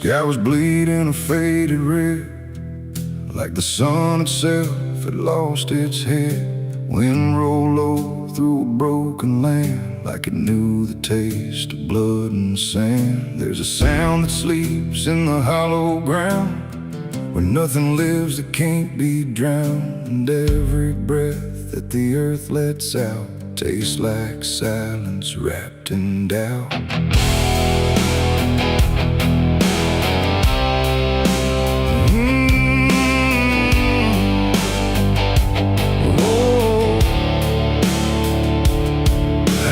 sky was bleeding a faded red, like the sun itself had lost its head. Wind rolled low through a broken land, like it knew the taste of blood and sand. There's a sound that sleeps in the hollow ground, where nothing lives that can't be drowned. And every breath that the earth lets out tastes like silence wrapped in doubt.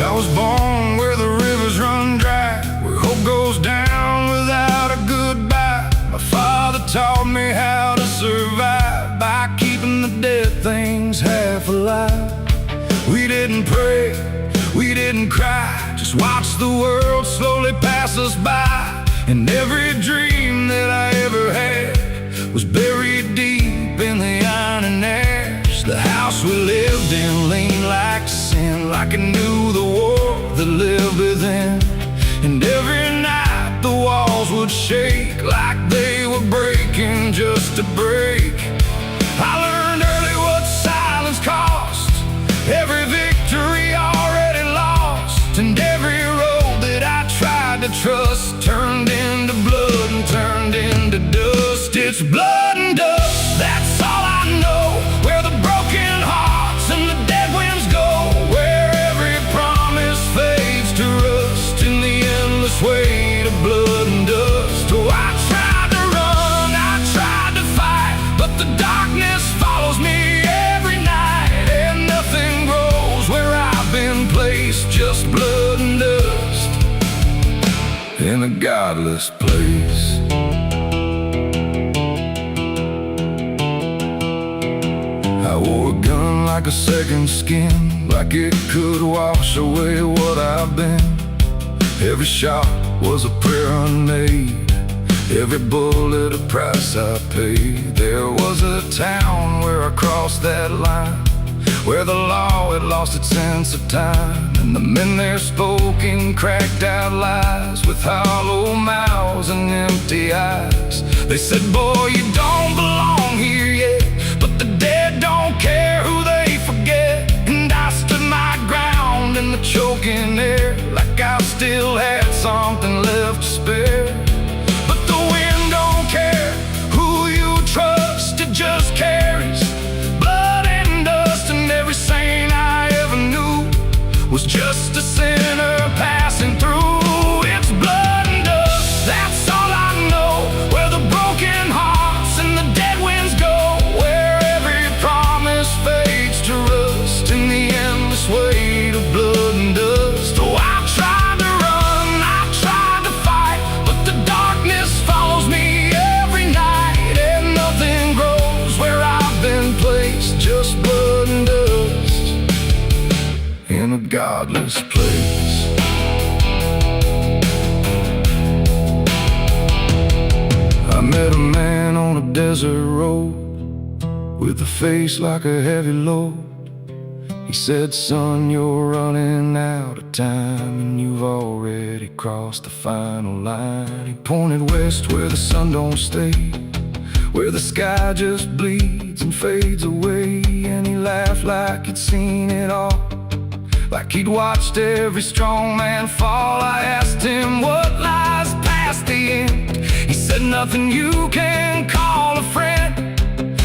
I was born where the rivers run dry, where hope goes down without a goodbye. My father taught me how to survive by keeping the dead things half alive. We didn't pray, we didn't cry, just watched the world slowly pass us by. And every dream that I ever had was buried deep in the iron and ash. The house we lived in leaned like sin, like it knew the war that lived within. And every night the walls would shake like they were breaking just to break. I learned early what silence cost, every victory already lost. And every road that I tried to trust turned into blood and turned into dust. It's blood and dust, that's all I know. Where the broken hearts and the dead winds go, where every promise fades to rust in the endless weight of blood and dust. Oh, I tried to run, I tried to fight, but the darkness follows me every night. And nothing grows where I've been placed, just blood and dust in a godless place. I wore a gun like a second skin, like it could wash away what I've been. Every shot was a prayer unmade, every bullet a price I paid. There was a town where I crossed that line, where the law had lost its sense of time. And the men there spoke in cracked out lies, with hollow mouths and empty eyes. They said, boy, you don't belong here yet, but the dead don't care who they forget. And I stood my ground in the choking air, like I still had something left to spare. But the wind don't care who you trust, it just carries blood and dust. And every saint I ever knew was just a sinner passing through. It's blood and dust, that's all I know. Where the broken hearts and the dead winds go, where every promise fades to rust in the endless weight of blood and dust. Oh, I tried to run, I tried to fight, but the darkness follows me every night. And nothing grows where I've been placed, just blood and dust in a godless place. I met a man on a desert road, with a face like a heavy load. He said, son, you're running out of time, and you've already crossed the final line. He pointed west where the sun don't stay, where the sky just bleeds and fades away. And he laughed like he'd seen it all, like he'd watched every strong man fall. I asked him what lies past the end. He said, nothing you can call a friend,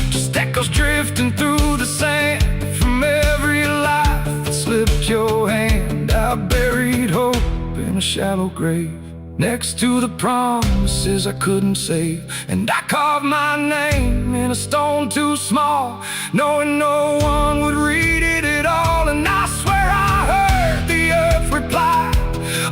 just echoes drifting through the sand from every life that slipped your hand. I buried hope in a shallow grave, next to the promises I couldn't save. And I carved my name in a stone too small, knowing no one would read it at all. And I swear I heard the earth reply,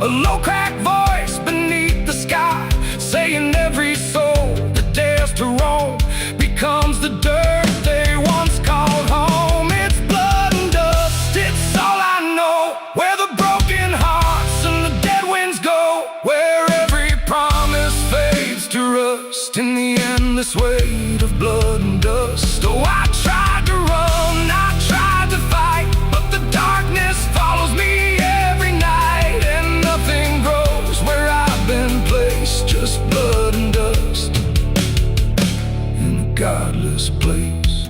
a low cracked voice beneath the sky, saying every soul that dares to roam becomes the dirt they once called home. It's blood and dust, it's all I know. Where the broken hearts and the dead winds go, where every promise fades to rust in the endless weight of blood and dust. Oh, I tried to run, I tried to fight, but the darkness follows me every night. And nothing grows where I've been placed, just blood and dust. godless place.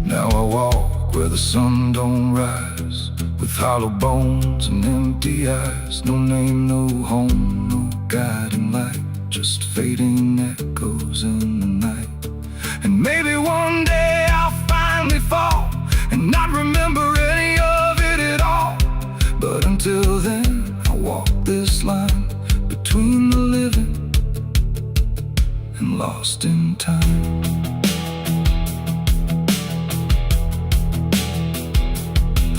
Now I walk where the sun don't rise, with hollow bones and empty eyes. No name, no home, no guiding light, just fading echoes in the night. And maybe one day I'll finally fall and not remember any of it at all. But until then, I'll walk this line between the living and lost in time.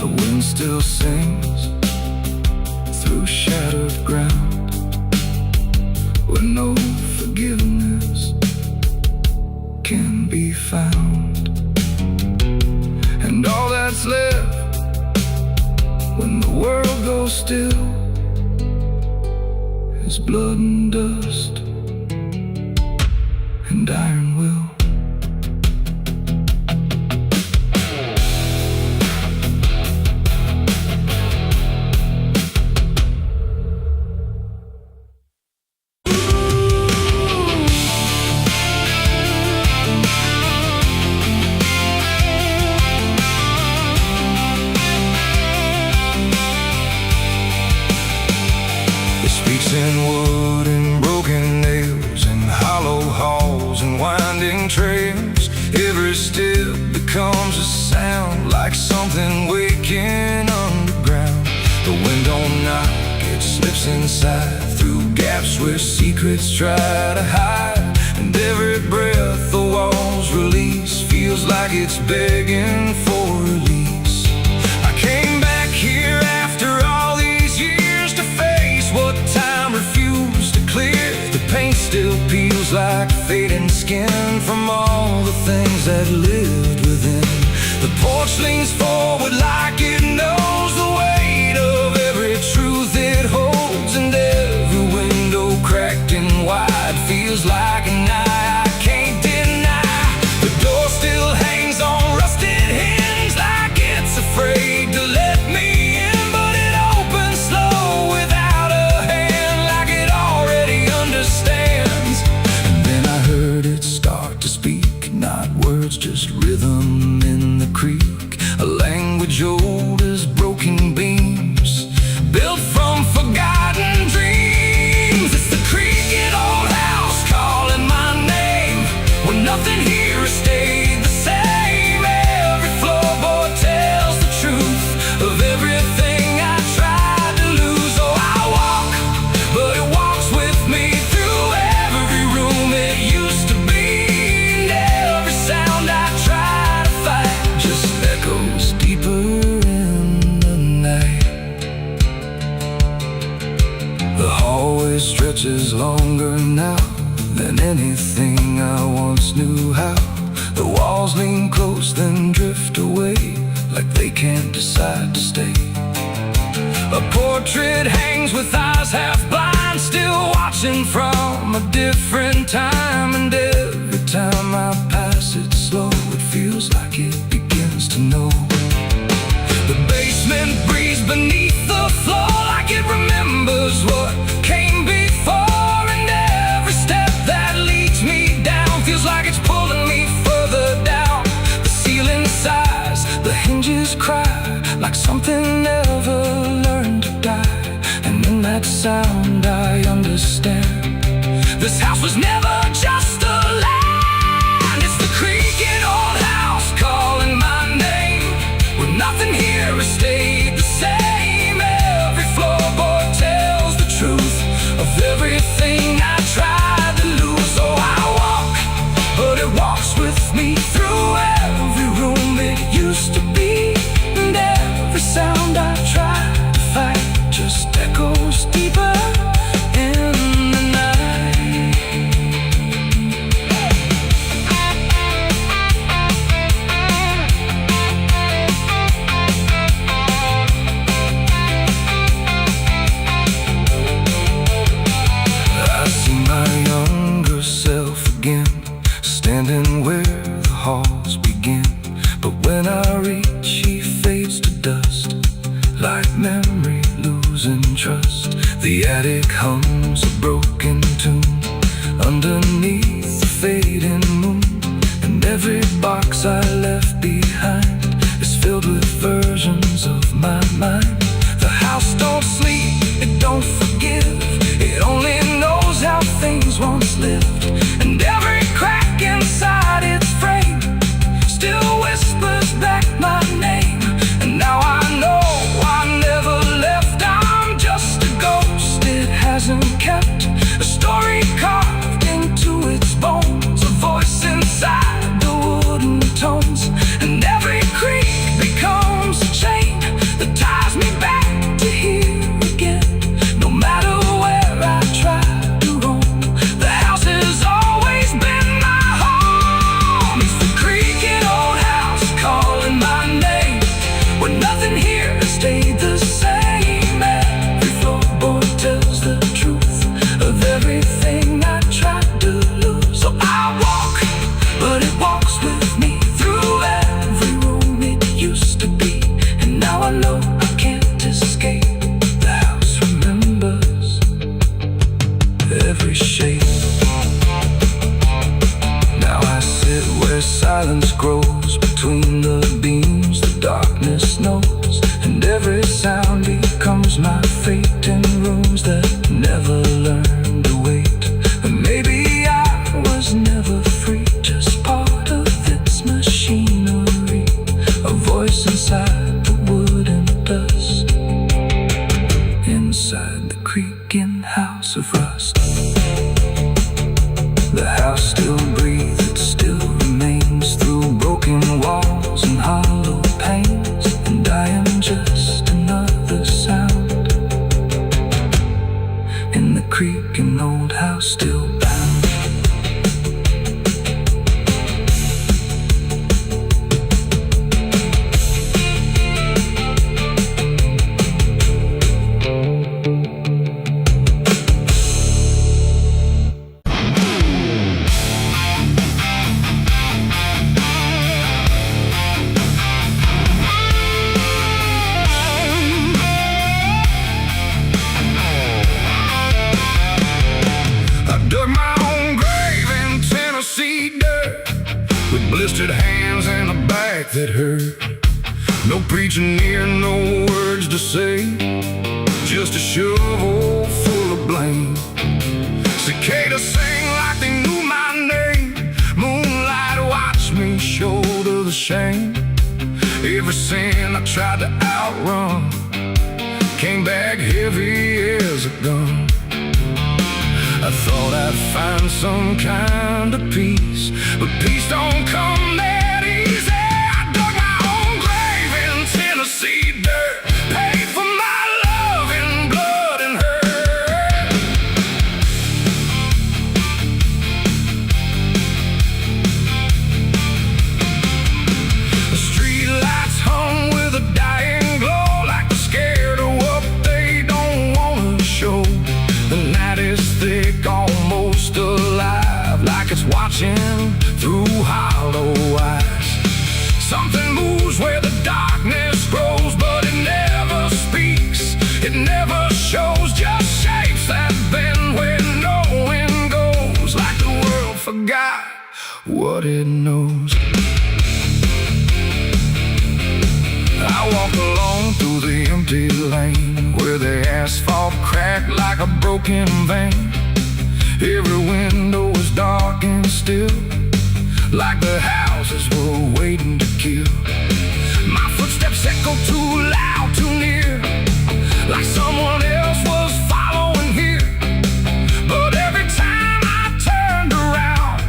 The wind still sings through shattered ground, where no forgiveness can be found. And all that's left when the world goes still is blood and dust and iron will. In wood and broken nails, and hollow halls and winding trails, every step becomes a sound, like something waking underground. The wind don't knock, it slips inside, through gaps where secrets try to hide. And every breath the walls release feels like it's begging for release. I came back here after all these years to face what time refused to clear. The paint still peels like fading skin from all the things that lived within. The porch leans forward like it knows the weight of every truth it holds, and every window cracked and wide feels like an eye I can't deny. The door still hangs on rusted hinges like it's afraid to let me in, but it opens slow without a hand, like it already understands. And then I heard it start to speak, not words, just rhythm in the creek, a language old as broken beams, built from forgotten dreams. It's the creaking old house calling my name, when nothing here has stayed the same. Every floorboard tells the truth of everything I tried to lose. Oh, I walk, but it walks with me through every room it used to be. And every sound I try to fight just echoes deeper in the night. The hallway stretches longer now than anything I once knew how. The walls lean close then drift away, like they can't decide to stay. A portrait hangs with eyes half blind, still watching from a different time. And every time I pass it slow, it feels like it begins to know. The basement breathes beneath the floor, like it remembers what came before. And every step that leads me down feels like it's pulling me further down. The ceiling sighs, the hinges cry, like something never learned to die. And in that sound I understand, this house was never just a land. It's the creaking old house calling my name, when nothing here has stayed the same. Every floorboard tells the truth of everything I tried to lose. Oh, I walk, but it walks with me through every room it used to be. And every sound I try to fight just echoes deeper in the night. I see my younger self again, standing where the halls begin. But when I reach, he fades to dust, like memory losing trust. The attic hums a broken tune underneath the fading moon, and every box I left behind is filled with versions of my mind. The house don't sleep, it don't forgive, it only knows how things once lived. And every crack inside its frame still whispers back my name. And now I know I never left, I'm just a ghost. It hasn't kept a story carved into its bones, a voice inside the wooden tones. And every creak becomes a chain that ties me back to here again. No matter where I try to roam, the house has always been my home. It's the creaking old house calling my name, when nothing here has stayed the same. Every floorboard tells the truth of everything I tried to lose. So I walk, but it walks with me through every room it used to be. And now I know I can't escape. The house remembers every shape. Now I sit where silence grows between the beams, the darkness knows, and every sound becomes my fate in rooms that never learned to wait. And maybe I was never free, just part of its machinery, a voice inside the wooden dust, inside the creaking house of rust. The house still breathes, it still remains through broken walls and hollow panes. And I am just another sound in the creaking old house still bound. Blistered hands and a back that hurt. No preaching near, no words to say, just a shovel full of blame. Cicadas sing like they knew my name. Moonlight watched me shoulder the shame. Every sin I tried to outrun came back heavy as a gun. I thought I'd find some kind of peace, but peace don't come that easy. I dug my own grave in Tennessee dirt, paid for my love in blood and hurt. The street lights hung with a dying glow, like they're scared of what they don't want to show. The night is thick, almost alive, like it's watching through hollow eyes. Something moves where the darkness grows, but it never speaks, it never shows, just shapes that bend where no wind goes, like the world forgot what it knows. I walk alone through the empty lane, where the asphalt cracked like a broken vein. Every window was dark and still, like the houses were waiting to kill. My footsteps echo too loud, too near, like someone else was following here. But every time I turned around,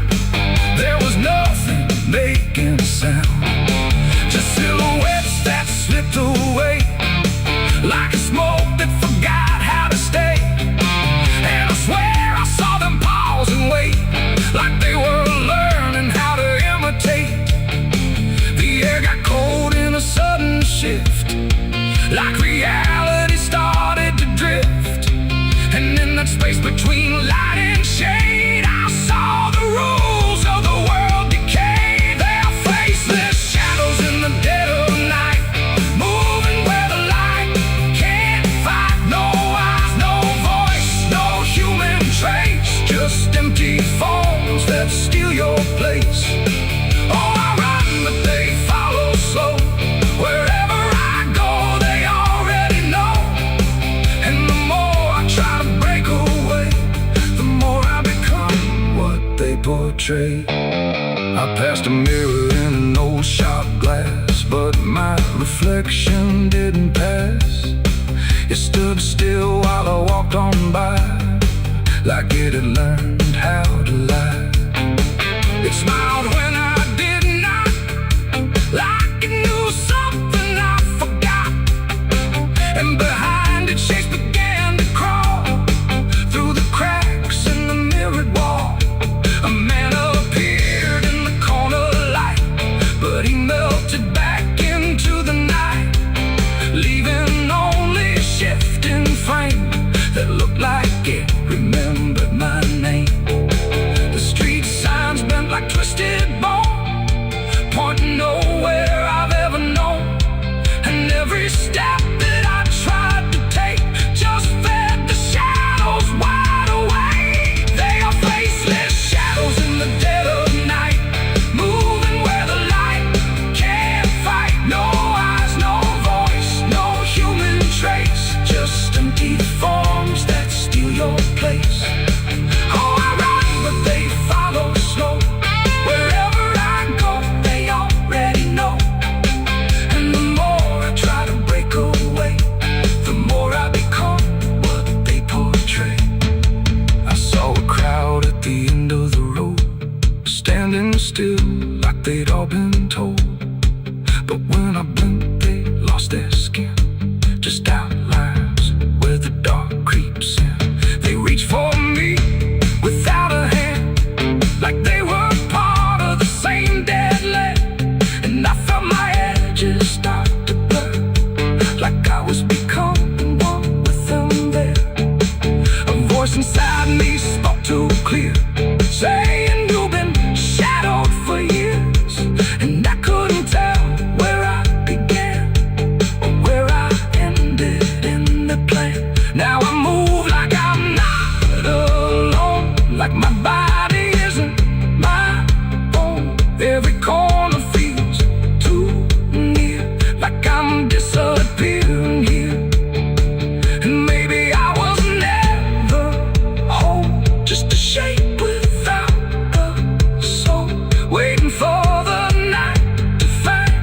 there was nothing making a sound, just silhouettes that slipped away, like a smoke that forgot how to stay. And I swear I saw them pause and wait, like they were learning how to imitate portrait. I passed a mirror in an old shop glass, but my reflection didn't pass. It stood still while I walked on by, like it had learned how to lie. It smiled when I did not, like it knew something I forgot. And behind it, shapes began to crawl through the cracks in the mirrored wall. A man appeared in the corner light, but he melted back into the night, leaving only a shifting frame that looked like it remembered my name. The street signs bent like twisted bone, pointing nowhere I've ever known. And every step that I tried to take just fed the shadows wide awake. They are faceless shadows in the dead of night, moving where the light can't fight. No eyes, no voice, no human trace, just empty forms that steal your place. Oh, I run, but they follow slow. Wherever I go, they already know. And the more I try to break away, the more I become what they portray. I saw a crowd at the end of the road, standing still like they'd all been told. But when I blinked, they lost their skin, just outlines where the dark creeps in. They reach for me without a hand, like they were part of the same dead land. And I felt my edges start to blur, like I was becoming one with them there. A voice inside me spoke too clear, saying you've been shadowed for years. And I couldn't tell where I began or where I ended in the plan. Now I move like I'm not alone, like my body isn't my own. Every corner feels too near, like I'm disappearing here. And maybe I was never whole, just a shape without a soul, waiting for the night to find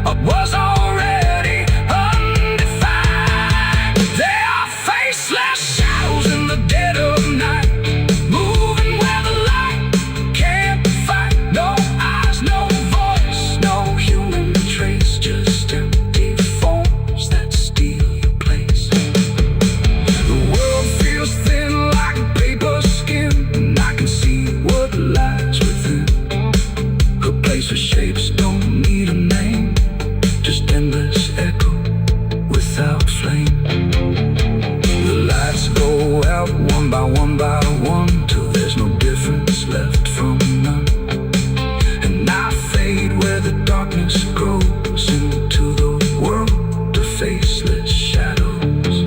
what was already undefined. They are faceless shadows in the dead of night, moving where the light can't fight. No eyes, no voice, no human trace, just empty forms that steal your place. The world feels thin like paper skin, and I can see what lies within. A place where shapes don't need a name, just endless echo without flame. The lights go out one by one, till there's no difference left from none. And I fade where the darkness grows into the world of faceless shadows.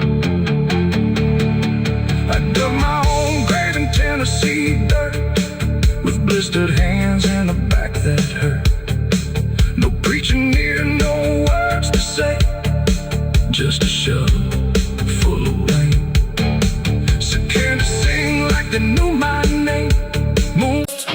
I dug my own grave in Tennessee dirt, with blistered hands and a back that hurt. No preaching near, no words to say, just a shovel full of rain. Scared to sing like they knew my name. Moved.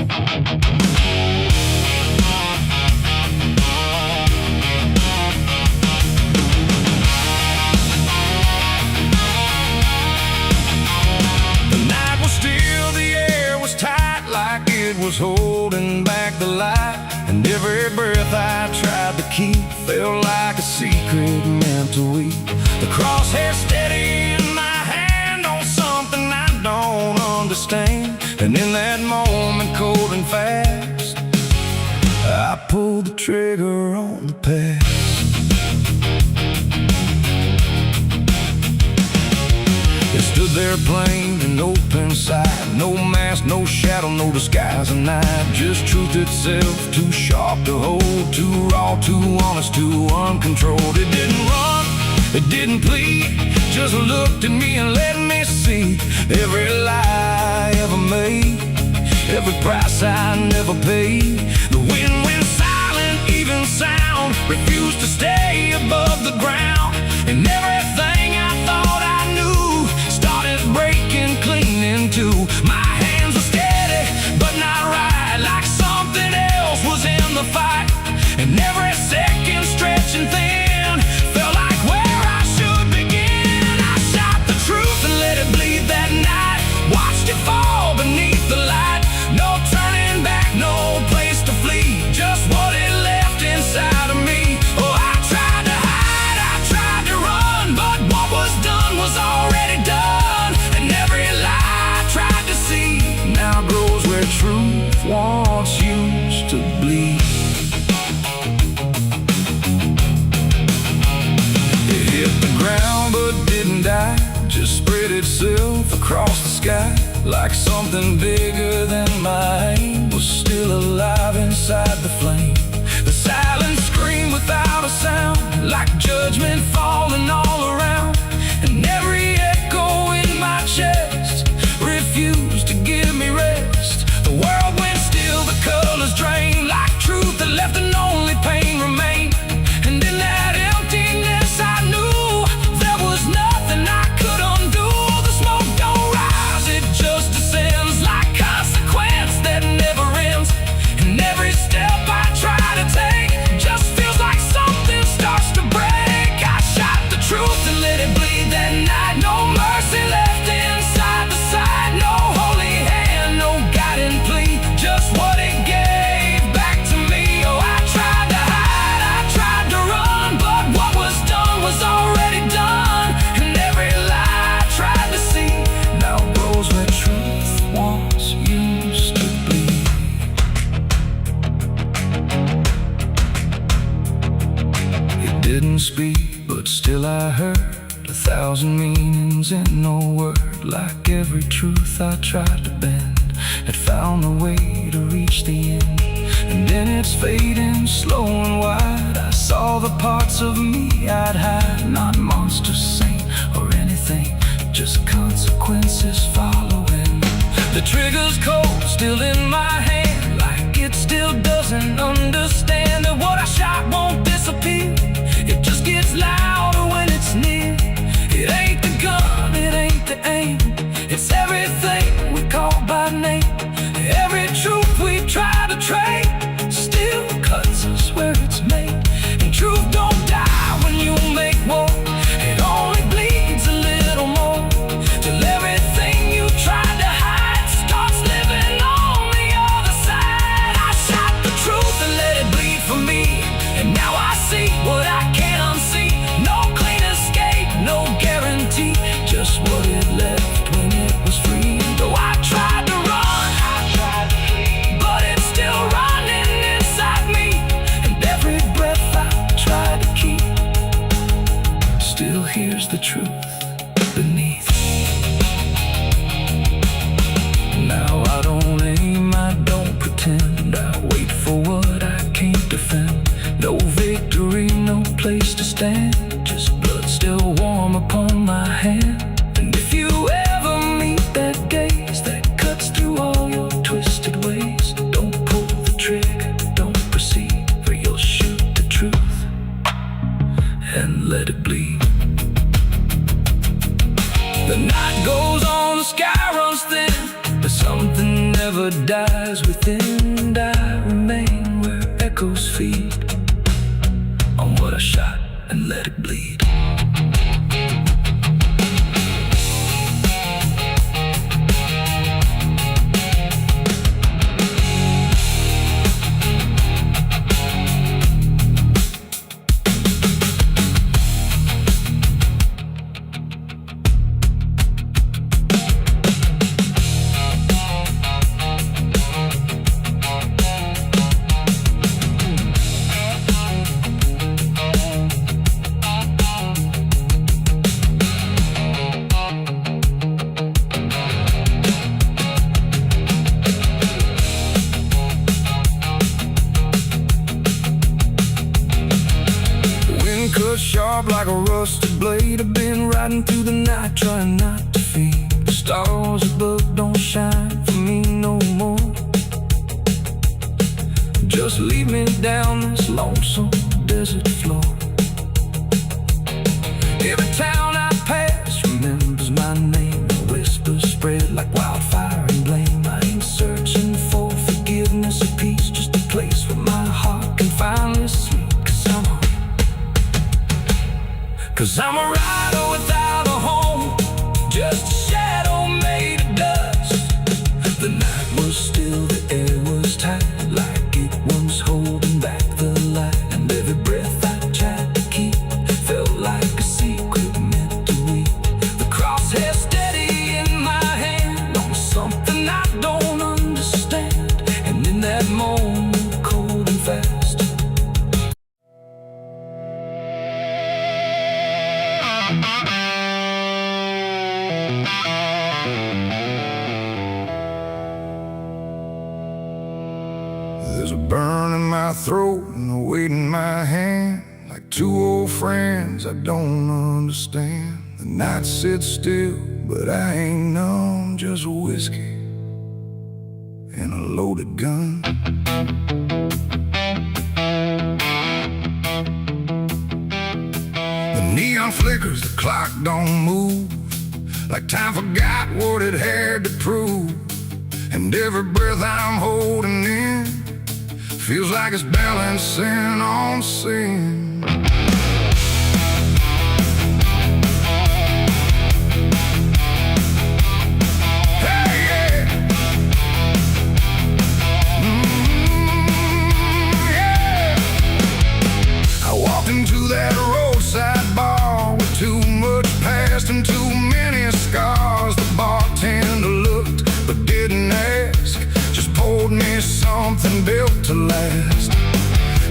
The night was still, the air was tight, like it was holding back the light. And every breath I tried to keep felt like a secret meant to weep. The crosshair steady in my hand on something I don't understand. And in that moment, cold and fast, I pulled the trigger on the past. It stood there plain and open sight, no mask, no shadow, no disguise at night. Just truth itself, too sharp to hold, too raw, too honest, too uncontrolled. It didn't run, it didn't plead, just looked at me and let me see every lie I ever made, every price I never paid. The wind went silent, even sound refused to stay above the ground. And everything I thought I knew started breaking clean in two. My hands were steady, but not right, to bleed. It hit the ground but didn't die, just spread itself across the sky. Like something bigger than my aim was still alive inside the flame. The silent scream without a sound, like judgment falling all around. And every echo in my chest refused to give me rest. The world went still, the colors drained, like truth that left and only pain remained. And in that emptiness I knew there was nothing I could undo. The smoke don't rise, it just descends like consequence that never ends. And every step I try to take just feels like something starts to break. I shot the truth and let it bleed that night. No mercy left inside the side. No holy hand, no guiding plea, just what it gave back to me. Oh, I tried to hide, I tried to run, but what was done was already done. And every lie I tried to see now grows where truth once used to bleed. It didn't speak, but still I heard 1,000 meanings in no word. Like every truth I tried to bend had found a way to reach the end. And then it's fading slow and wide. I saw the parts of me I'd hide. Not monster, saint, or anything, just consequences following. The trigger's cold, still in my hand, like it still doesn't understand that what I shot won't disappear. It just gets louder when it's near. It ain't the gun, it ain't the aim, it's everything we call by name. Every truth we try to trade still cuts us where it's made. And truth don't die when you make war, it only bleeds a little more, till everything you tried to hide starts living on the other side. I shot the truth and let it bleed for me, and now I see what I can't unsee. No clean escape, no guarantee, just what it left when it was free. Though I tried to run, I tried to flee, but it's still running inside me. And every breath I try to keep still hears the truth beneath. Now I don't aim, I don't pretend, I wait for what I can't defend. No victory, no place to stand, just blood still warm upon my hand. And if you ever meet that gaze that cuts through all your twisted ways, don't pull the trigger, don't proceed, for you'll shoot the truth and let it bleed. The night goes on, the sky runs thin, but something never dies within. And I remain where echoes feed on what I shot and let it bleed. Cut sharp like a rusted blade. I've been riding through the night trying not to fade. The stars above don't shine for me no more. Just lead me down this lonesome desert floor. Every town I pass remembers my name. The whispers spread like wildfire and blame. I ain't searching for forgiveness or peace, just a place where my heart can finally sleep. Cause I'm a rider without a home, just a shadow made of dust. The night was still, the air was tight, like it was holding back the light. And every breath I tried to keep felt like a secret meant to weep. The crosshair steady in my hand on something I don't understand. And in that moment There's a burn in my throat and a weight in my hand, like two old friends I don't understand. The night sits still, but I ain't numb, just whiskey and a loaded gun. The neon flickers, the clock don't move, like time forgot what it had to prove. And every breath I'm holding in feels like it's balancing on sin. Hey, yeah. Yeah. I walked into that roadside bar with too much past and too many scars. The bartender looked but didn't ask, just poured me something built to last.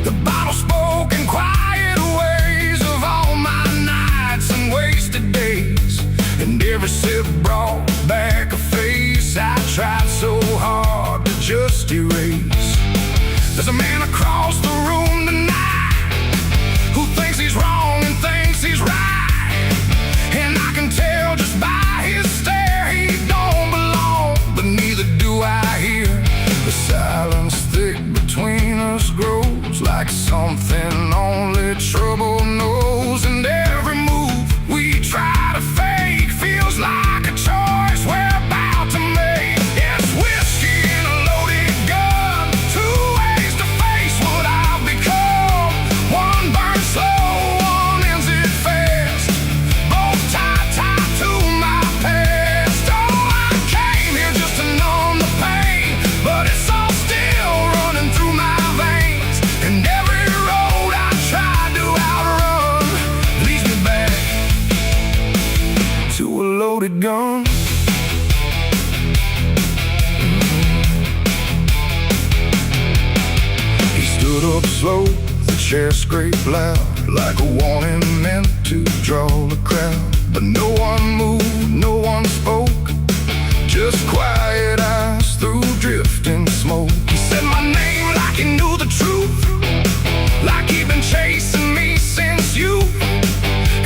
The bottle spoke in quiet ways of all my nights and wasted days, and every sip brought back a face I tried so hard to just erase. There's a man across the room tonight who thinks he's wrong and thinks he's right, and I can tell just by his stare he don't belong, but neither do I hear. The silence thick between us grows like something only trouble knows, and every move we try to fake feels like a choice we're about to make. It's whiskey and a loaded gun, two ways to face what I've become. One burns slow, one ends it fast, both tied to my past. Oh, I came here just to numb the pain, but it's all still running through my veins, and every road I tried to outrun leads me back to a loaded gun. He stood up slow, the chair scraped loud, like a warning meant to draw the crowd. But no one moved, no one spoke, just quiet eyes through drifting smoke. He said my name like he knew the truth, like he'd been chasing me since youth.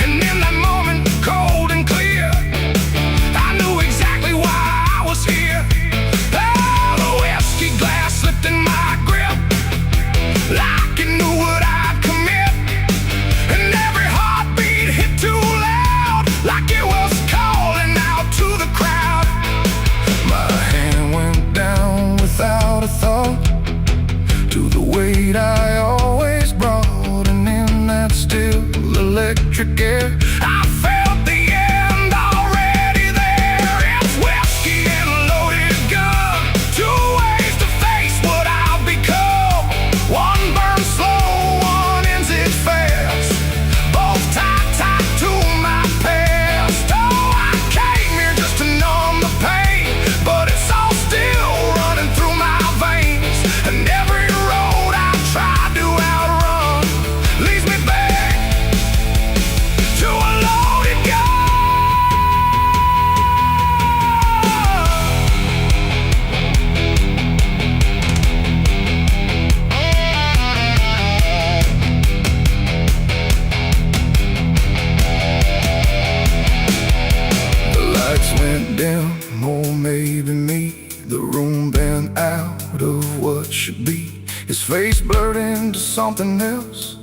And in that moment, cold and clear, I knew exactly why I was here. Oh, the whiskey glass slipped in my grip, like it knew what I'd commit, and every heartbeat hit too loud, like it was calling out to the crowd. My hand went down without a thought to the weight I always brought, and in that still electric air I felt the end already there. It's whiskey and a loaded gun, two ways to face what I've become. One burns slow, one ends it fast, both tied to my past. Oh, I came here just to numb the pain, but it's all still running through my veins, and every road I tried to outrun leads me back to a loaded gun. The lights went dim, or maybe me. The room bent out of what should be. His face blurred into something else,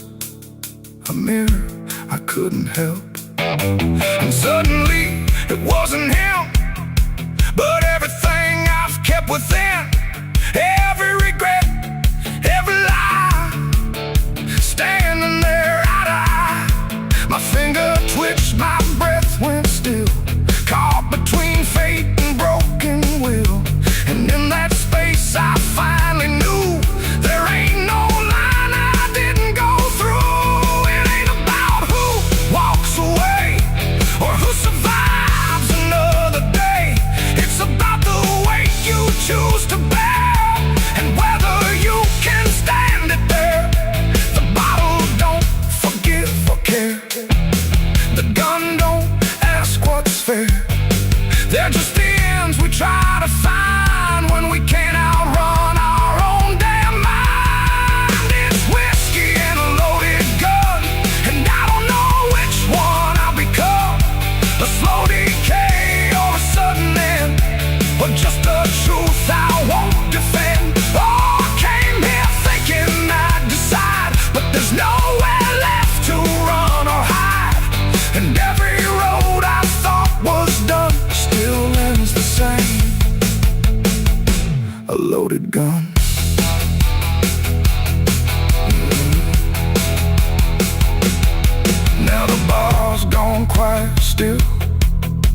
a mirror I couldn't help. And suddenly it wasn't him, but everything I've kept within, every regret, every lie, standing there eye to eye. My finger twitched, my breath went still, caught between fate and broken will. And in that space I finally knew there ain't no line I didn't go through. It ain't about who walks away or who survives another day. It's about the way you choose to gun. Now the bar's gone quiet still,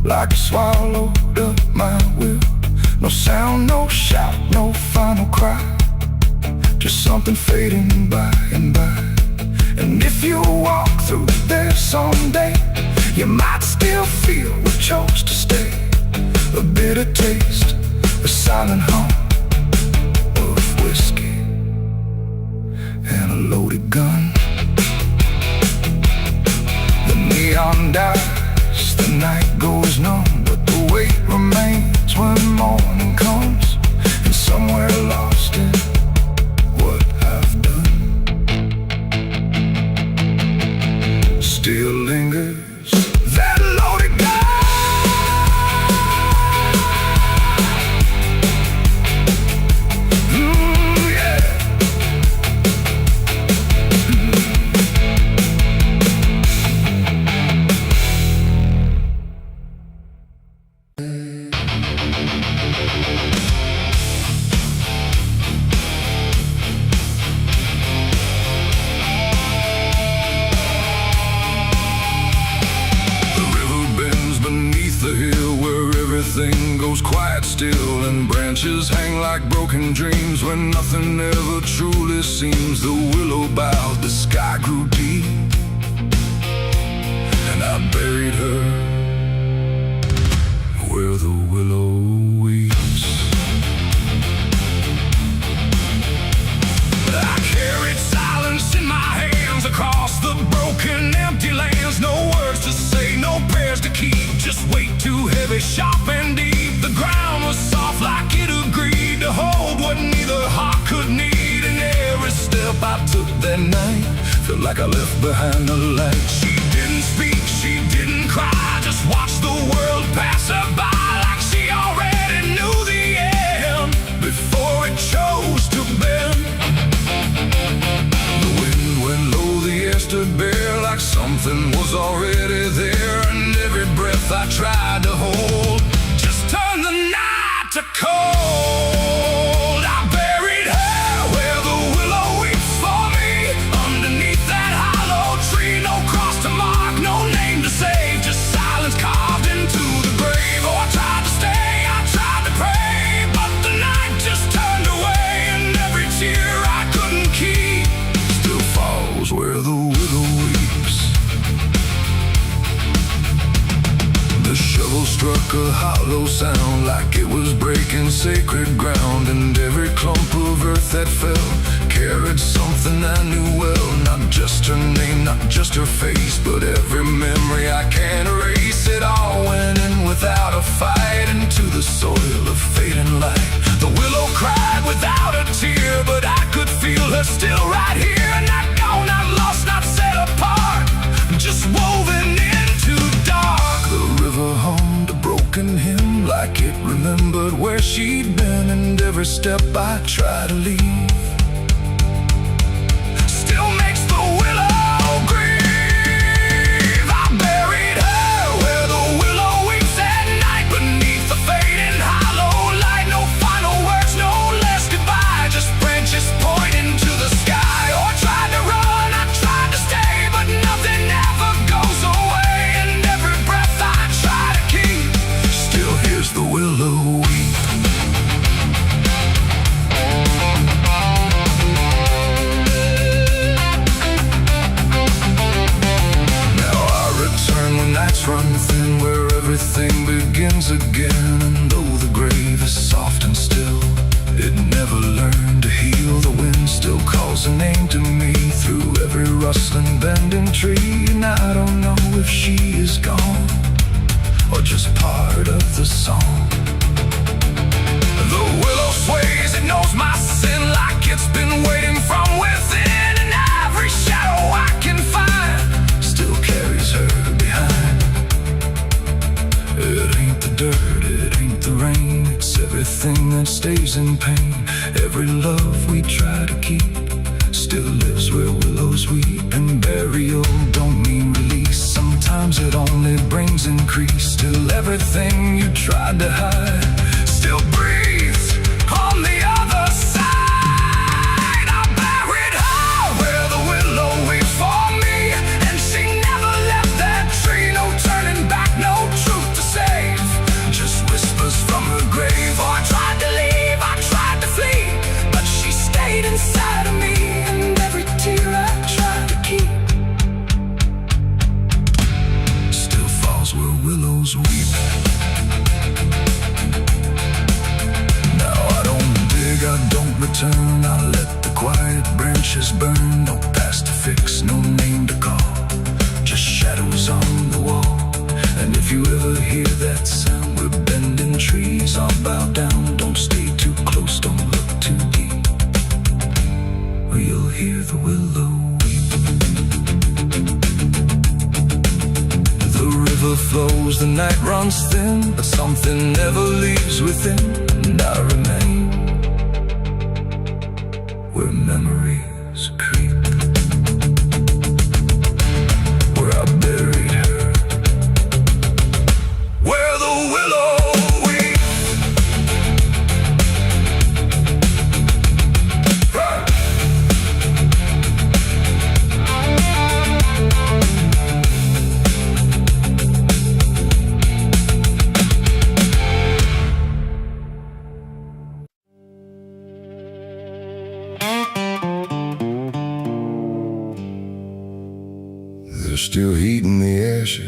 like it swallowed up my will. No sound, no shout, no final cry, just something fading by and by. And if you walk through there someday, you might still feel we chose to stay. A bitter taste, a silent hum of whiskey and a loaded gun. The neon dies, the night goes numb, but the weight remains when morning comes. And somewhere lost in what I've done still lingers that loaded gun. Everything goes quiet still, and branches hang like broken dreams when nothing ever truly seems. The willow bowed, the sky grew deep, and I buried her where the willow weeps. I carried silence in my hands across the broken, empty lands. No words to say, no prayers to keep, just weight too heavy, sharp and deep. The ground was soft like it agreed to hold what neither heart could need. And every step I took that night felt like I left behind a light. She didn't speak, she didn't cry, just watched the world pass her by like she already knew the end before it chose to bend. The wind went low, the air stood bare like something was already there. And every breath I tried to hold just turned the night to cold. I buried her where the willow weeps for me, underneath that hollow tree. No cross to mark, no name to save, just silence carved into the grave. Oh, I tried to stay, I tried to pray, but the night just turned away. And every tear I couldn't keep still falls where the willow weeps. The shovel struck a hollow sound like it was breaking sacred ground. And every clump of earth that fell carried something I knew well. Not just her name, not just her face, but every memory I can't erase. It all went in without a fight into the soil of fading light. The willow cried without a tear, but I could feel her still right here. Not gone, not lost, not set apart, just woven into dark. The river hummed a broken hymn like it remembered where she'd been. And every step I try to leave still makes the willow grieve. I buried her where the willow weeps at night, beneath the fading hollow light. No final words, no less goodbye, just branches pointing to the sky. Oh, I tried to run, I tried to stay, but nothing ever goes away. And every breath I try to keep still hears the willow weep. Now I return when nights run thin, where everything begins again. And though the grave is soft and still, it never learned to heal. The wind still calls a name to me through every rustling bending tree. And I don't know if she is gone or just part of the song. The willow sways, it knows my sin like it's been waiting from within. And every shadow I can find still carries her behind. It ain't the dirt, it ain't the rain, it's everything that stays in pain. Every love we try to keep still lives where willows weep. And burial don't mean release, sometimes it only brings increase. Still everything you tried to hide still breathes on the other side. branches burn, no past to fix, no name to call, just shadows on the wall. And if you ever hear that sound, we're bending trees, I'll bow down. Don't stay too close, don't look too deep, or you'll hear the willow weep. The river flows, the night runs thin, but something never leaves within. And I remain where memories creep, where I buried her, where the willow weeps. There's still heat in the ashes,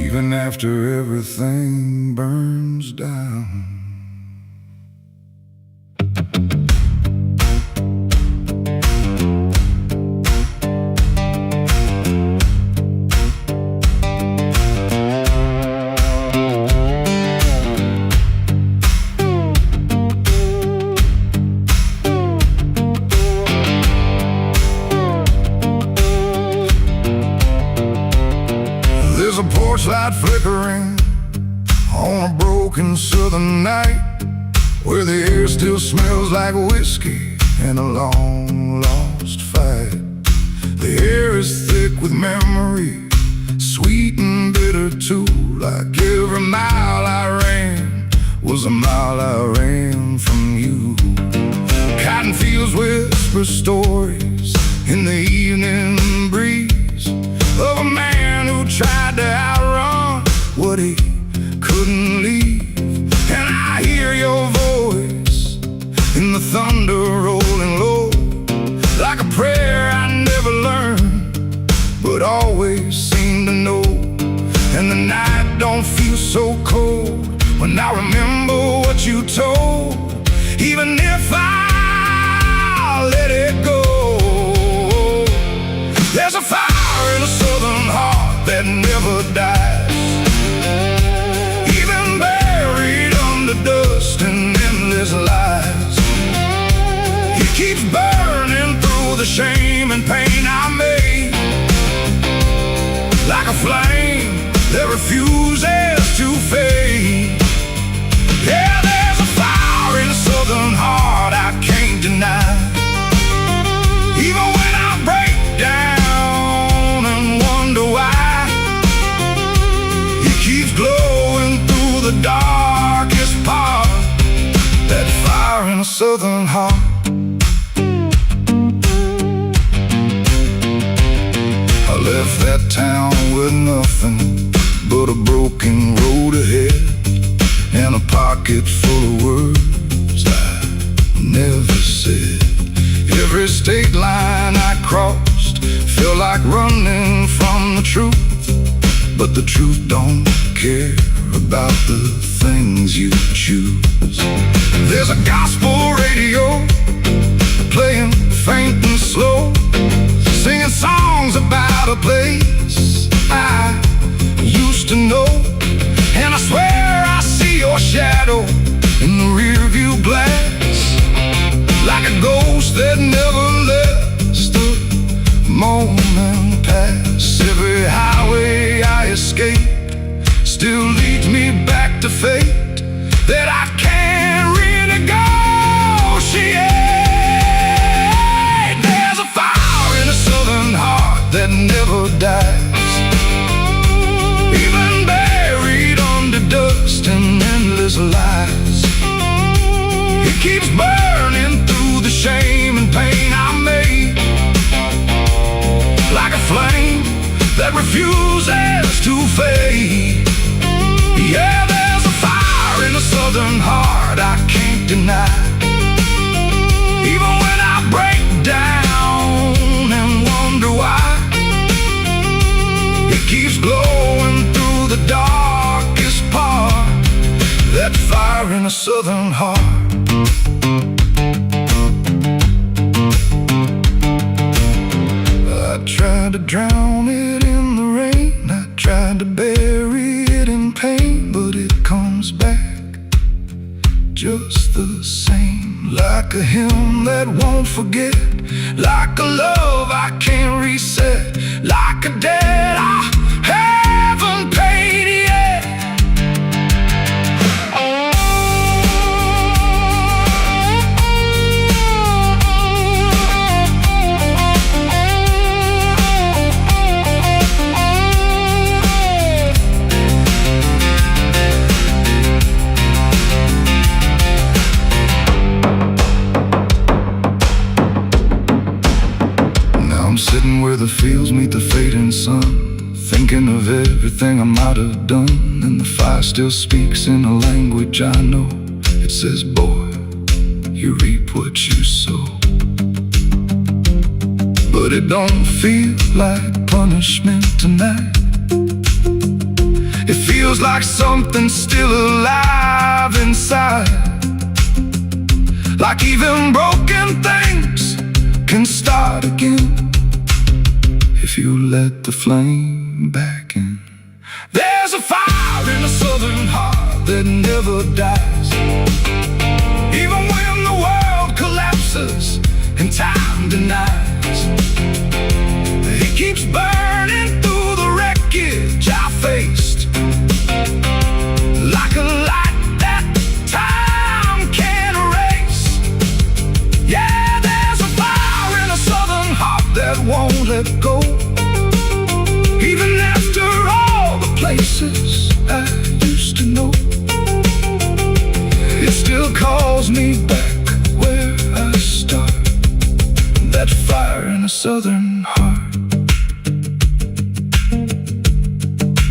even after everything burns down. There's a porch light flickering on a broken southern night, where the air still smells like whiskey and a long lost fight. The air is thick with memory, sweet and bitter too, like every mile I ran was a mile I ran from you. Cotton fields whisper stories in the evening breeze of a man who tried to outrun what he couldn't leave. And I hear your voice in the thunder rolling low, like a prayer I never learned, but always seem to know. And the night don't feel so cold when I remember what you told, even if I let it go. There's a fire in a southern heart that never dies, even buried under dust and endless lies. It keeps burning through the shame and pain I made, like a flame that refuses to fade. Yeah, there's a fire in a southern heart I can't deny, even when I break down and wonder why. It keeps glowing through the darkest part, that fire in a southern heart. I left that town with nothing but a broken road ahead, and a pocket full of words I never said. Every state line I crossed felt like running from the truth, but the truth don't care about the things you choose. There's a gospel radio playing faint and slow, singing songs about a place I used to know. And I swear I see your shadow in the rearview glass, like a ghost that never lets the moment pass. Every highway I escaped still leads me back to fate that I can't renegotiate. There's a fire in a southern heart that never dies, even buried under dust and endless lies. It keeps burning through the shame and pain I made, like a flame that refuses to fade. Yeah, there's a fire in a southern heart I can't deny, even when I break down and wonder why. It keeps glowing through the darkest part, that fire in a southern heart. I tried to drown it in the rain, I tried to bury it in pain, but it comes back just the same. Like a hymn that won't forget, like a love I can't reset, like a debt I haven't paid yet. I'm sitting where the fields meet the fading sun, thinking of everything I might have done, and the fire still speaks in a language I know. It says, boy, you reap what you sow. But it don't feel like punishment tonight. It feels like something still alive inside, like even broken things can start again if you let the flame back in. There's a fire in a southern heart that never dies, even when the world collapses and time denies. It keeps burning through the wreckage I faced, like a light that time can't erase. Yeah, there's a fire in a southern heart that won't let go, even after all the places I used to know. It still calls me back where I start, that fire in a southern heart.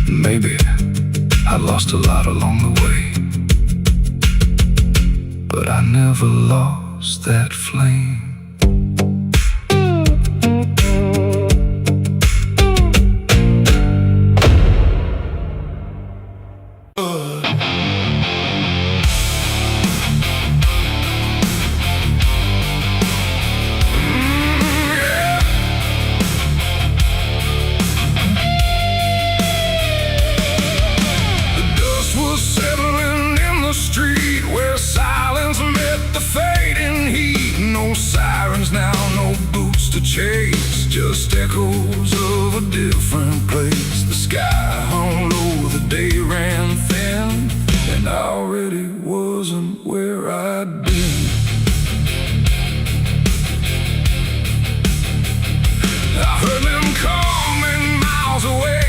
Maybe I lost a lot along the way, but I never lost that flame. Street where silence met the fading heat. No sirens now, no boots to chase, just echoes of a different place. The sky hung low, the day ran thin, and I already wasn't where I'd been. I heard them coming miles away,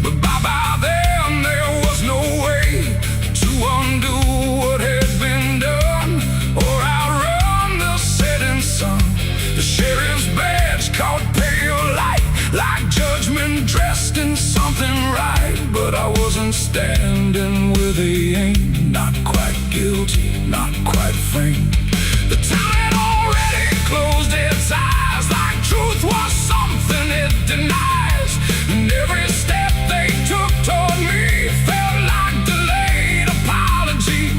but by then there was no way to undo what had been done or outrun the setting sun. The sheriff's badge caught pale light, like judgment dressed in something right. But I wasn't standing where they aimed, not quite guilty, not quite framed. The town had already closed its eyes, like truth was something it denies. And every step they took toward me felt like delayed apology.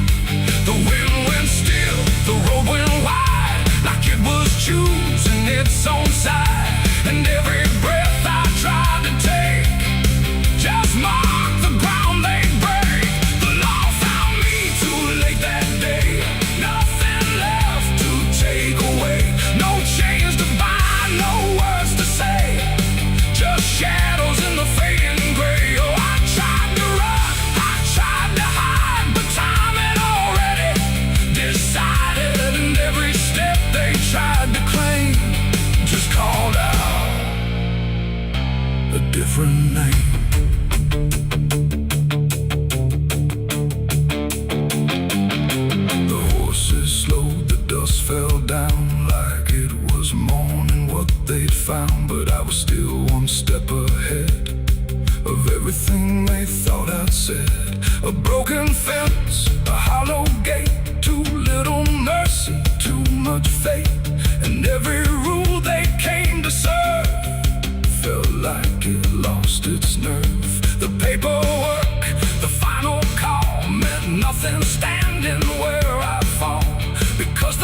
The wind went still, the road went wide, like it was choosing its own side. And every breath I tried to take just marked the ground they break. The law found me too late that day, nothing left to take away. No chains to bind, no words to say, just shadows in the fading gray. Oh, I tried to run, I tried to hide, but time had already decided. And every step they tried to claim just called out a different name. The horses slowed, the dust fell down like it was morning what they'd found. But I was still one step ahead of everything they thought I'd said. A broken fence, a hollow gate, too little mercy, too much fate. And every rule they came to serve felt like it lost its nerve. The paperwork, the final call meant nothing standing where I fall, because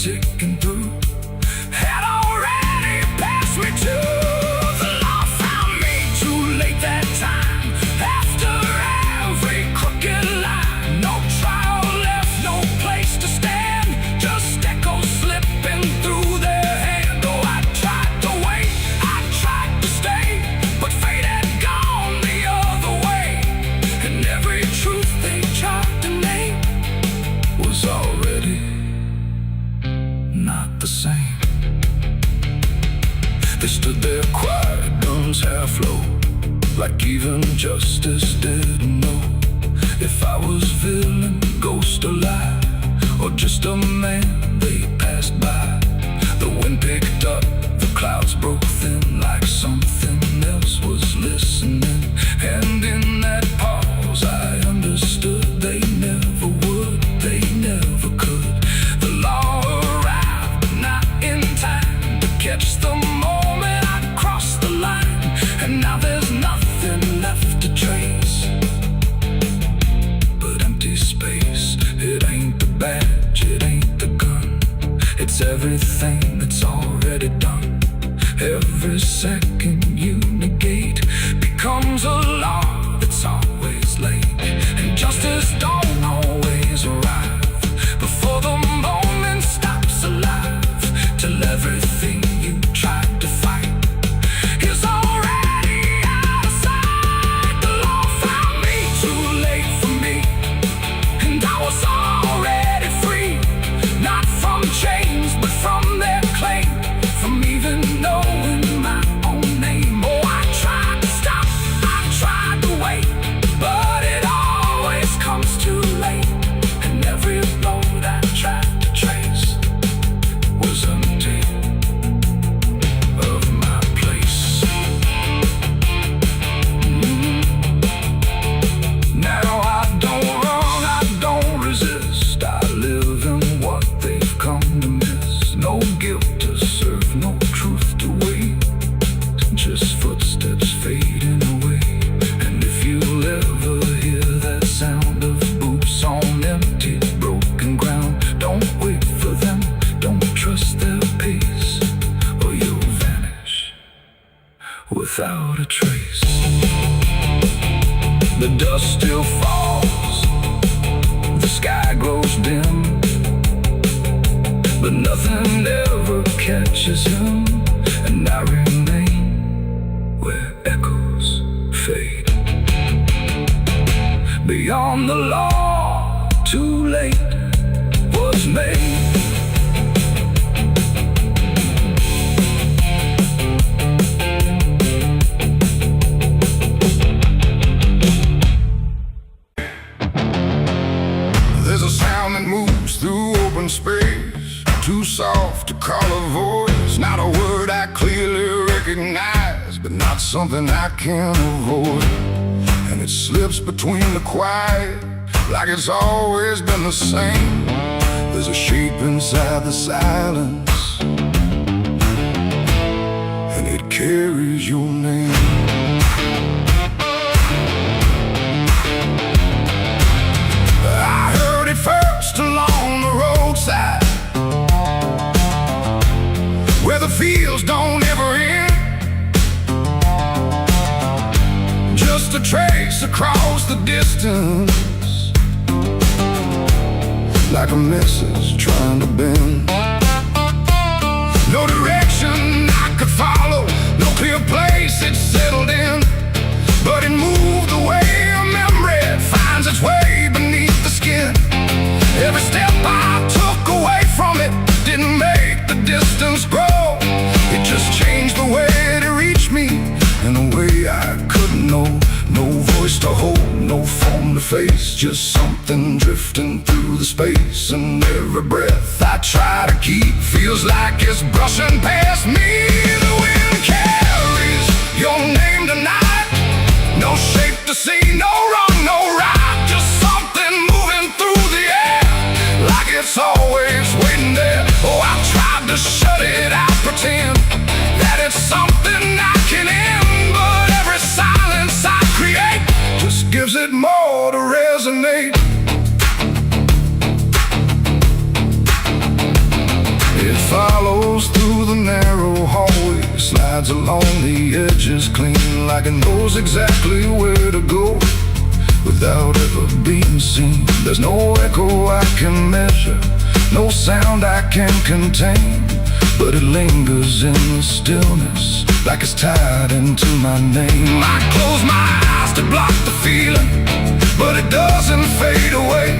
ticking through had already passed me too. The law found me too late that time. After every crooked line, no trial left, no place to stand, just echoes slipping through their hand. Oh, I tried to wait, I tried to stay, but fate had gone the other way, and every truth they tried to name was already not the same. They stood there quiet, guns half low, like even justice didn't know if I was villain, ghost or lie, or just a man they passed by. The wind picked up, the clouds broke thin, like something else was listening. And in that pause I understood they never would, they never could. The law arrived, but not in time to catch the moment I crossed the line. And now there's nothing left to trace but empty space. It ain't the badge, it ain't the gun, it's everything that's already done. Every second you negate becomes a law that's always late, and justice don't always arrive before the moment stops alive, till everything you tried to fight is already out of sight. The law found me too late for me, and I was already free, not from chains but from their claim, from even knowing my own name. Oh, I tried to stop, I tried to wait, but it always comes too late, and every road I tried to trace was empty of my place. Now I don't run, I don't resist, I live in what they've come to miss. No guilt to serve, no truth to wait, just footsteps fading away. And if you'll ever hear that sound of boots on empty, broken ground, don't wait for them, don't trust their pace, or you'll vanish without a trace. The dust still falls, the sky grows dim, but nothing ever catches him, and I remain where echoes fade. Beyond the law, too late was made. There's a sound that moves through open space, too soft to call a voice, not a word I clearly recognize, but not something I can avoid. And it slips between the quiet, like it's always been the same. There's a shape inside the silence, and it carries your name. I heard it first along the roadside, where the fields don't ever end, just a trace across the distance, like a message trying to bend. No direction I could follow, no clear place it settled in, but it moved the way a memory finds its way beneath the skin. Every step I took away from it didn't make the distance grow, it just changed the way it reached me in a way I couldn't know. No voice to hold, no form to face, just something drifting through the space. And every breath I try to keep feels like it's brushing past me. The wind carries your name tonight, no shape to see, no wrong, no right, just something moving through the air, like it's always waiting there. Oh, I tried to shut it out, pretend that it's something I can end, but every silence I create just gives it more to resonate. follows through the narrow hallway, slides along the edges clean, like it knows exactly where to go without ever being seen. There's no echo I can measure, no sound I can contain, but it lingers in the stillness like it's tied into my name. I close my eyes to block the feeling, but it doesn't fade away.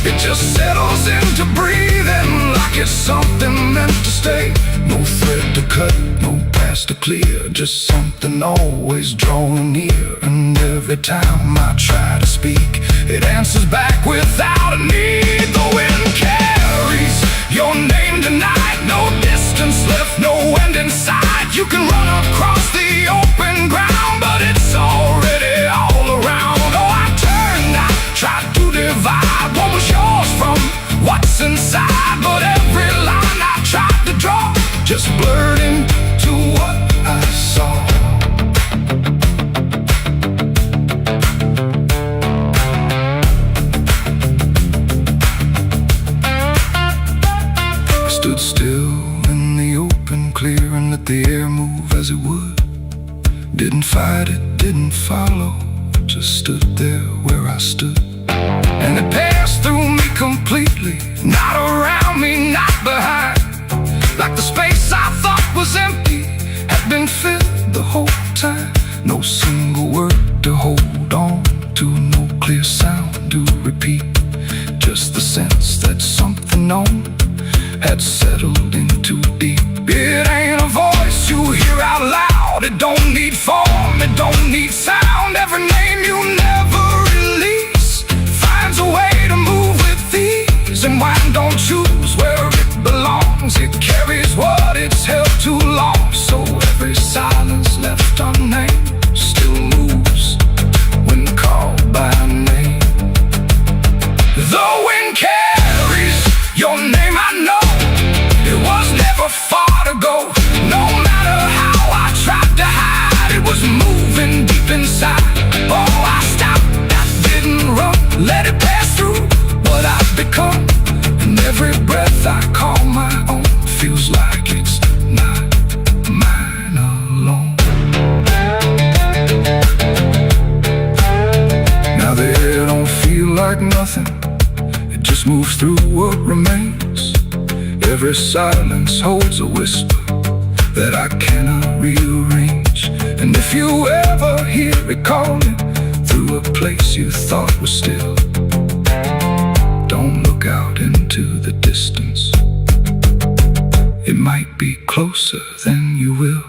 It just settles into breathing like it's something meant to stay. No thread to cut, no path to clear, just something always drawing near. And every time I try to speak, it answers back without a need. The wind carries your name tonight, no distance left, no end in sight. You can run across the open ground, but it's already all around. Oh, I turned, I tried to divide what was yours from what's inside, but every line I tried to draw just blurred into what I saw. I stood still in the open clear and let the air move as it would. Didn't fight it, didn't follow, just stood there where I stood. And it passed through me completely, not around me, not behind. Like the space I thought was empty had been filled the whole time. No single word to hold on to, no clear sound to repeat, just the sense that something known had settled in too deep. It ain't a voice you hear out loud, it don't need form, it don't need sound. Every name you never release finds a way to move with ease. And wine don't choose where it belongs, it carries what it's held too long. So every silence left unnamed still moves when called by name. The wind carries your name, I know it was never far to go. No matter how I tried to hide, it was moving deep inside. Oh, I stopped, I didn't run, let it pass through what I've become. And every breath I call my own feels like it's not mine alone. Now the air don't feel like nothing, it just moves through what remains. Every silence holds a whisper that I cannot rearrange. And if you ever hear it calling through a place you thought was still, don't look out into the distance, it might be closer than you will.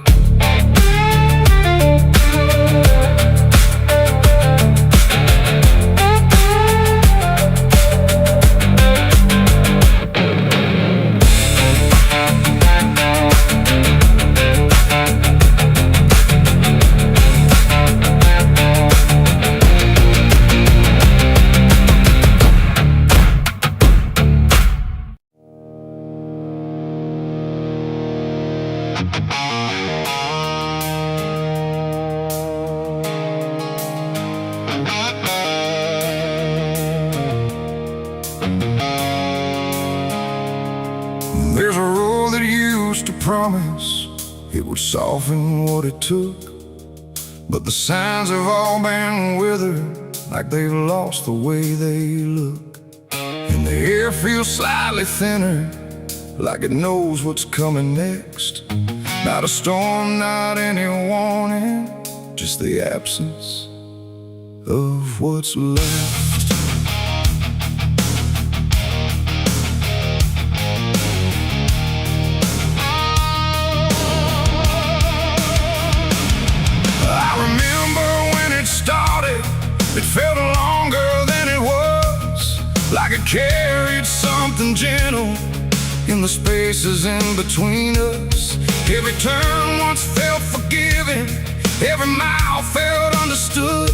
There's a road that used to promise it would soften what it took, but the signs have all been withered, like they've lost the way they look. And the air feels slightly thinner, like it knows what's coming next. Not a storm, not any warning, just the absence of what's left. It felt longer than it was, like it carried something gentle in the spaces in between us. Every turn once felt forgiving, every mile felt understood,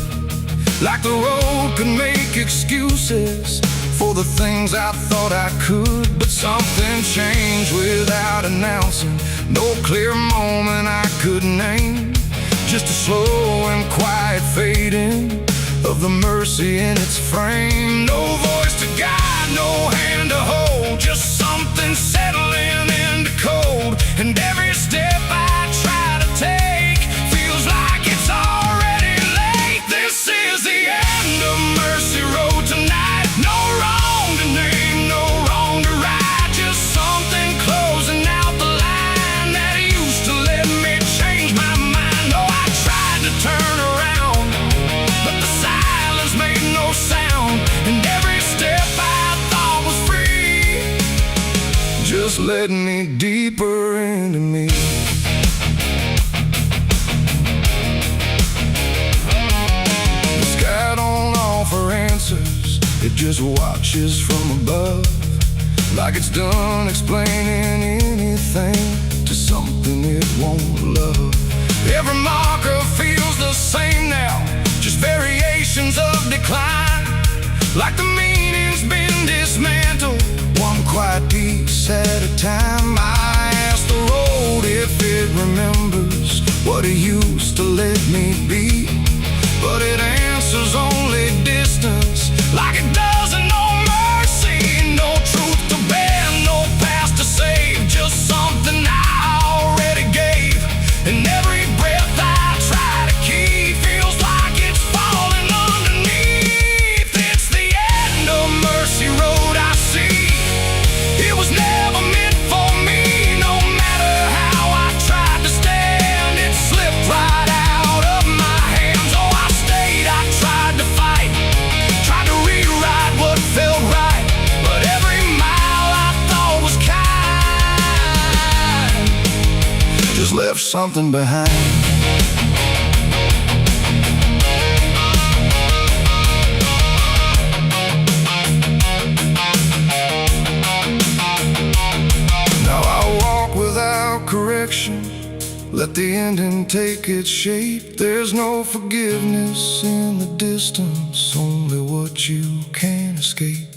like the road could make excuses for the things I thought I could. But something changed without announcing, no clear moment I could name, just a slow and quiet fading of the mercy in its frame. No voice to guide, no hand to hold, just something settling in deeper into me. The sky don't offer answers, it just watches from above, like it's done explaining anything to something it won't love. Every marker feels the same now, just variations of decline, like the meaning's been dismantled, one quiet piece at a time. I ask the road if it remembers what it used to let me be, but it answers only distance, like it doesn't know mercy, no truth to bear, no past to save, just something I already gave. And every breath I try to keep feels like it's falling underneath. It's the end of Mercy Road I see. It was never meant for me. No matter how I tried to stand, it slipped right out of my hands. Oh, I stayed, I tried to fight, tried to rewrite what felt right, but every mile I thought was kind just left something behind. Correction, let the ending take its shape. There's no forgiveness in the distance, only what you can't escape.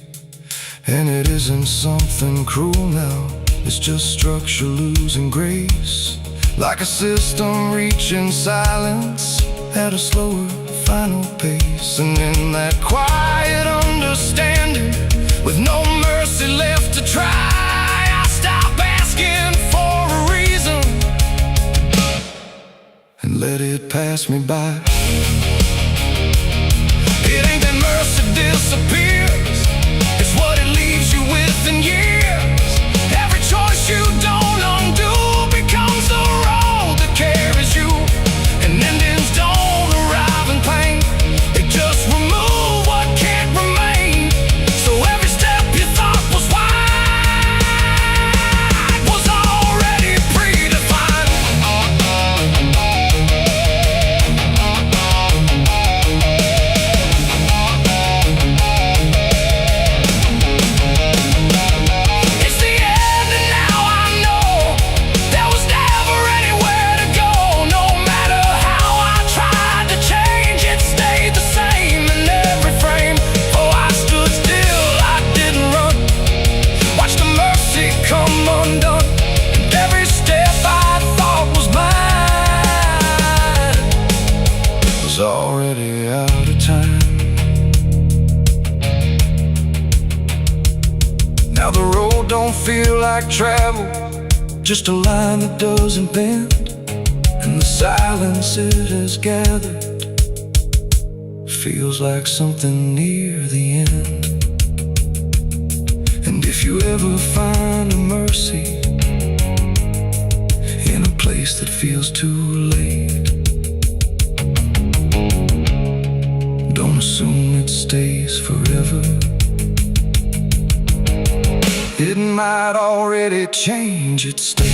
And it isn't something cruel now, it's just structure losing grace, like a system reaching silence at a slower final pace. And in that quiet understanding, with no mercy left to try, I stop asking for a reason and let it pass me by. It ain't that mercy disappears, it's what it leaves you with in years. Every choice you don't undo becomes the road that carries you, and endings don't arrive in pain, they just remove what can't remain. So every step you thought was wide was already predefined. It's the end and now I know there was never anywhere to go. No matter how I tried to change, it stayed the same in every frame. Oh, I stood still, I didn't run, watched the mercy come undone, and every step I thought was mine was already out of time. Now the road don't feel like travel, just a line that doesn't bend, and the silence it has gathered feels like something near the end. And if you ever find a mercy in a place that feels too late, don't assume it stays forever. It might already change its state.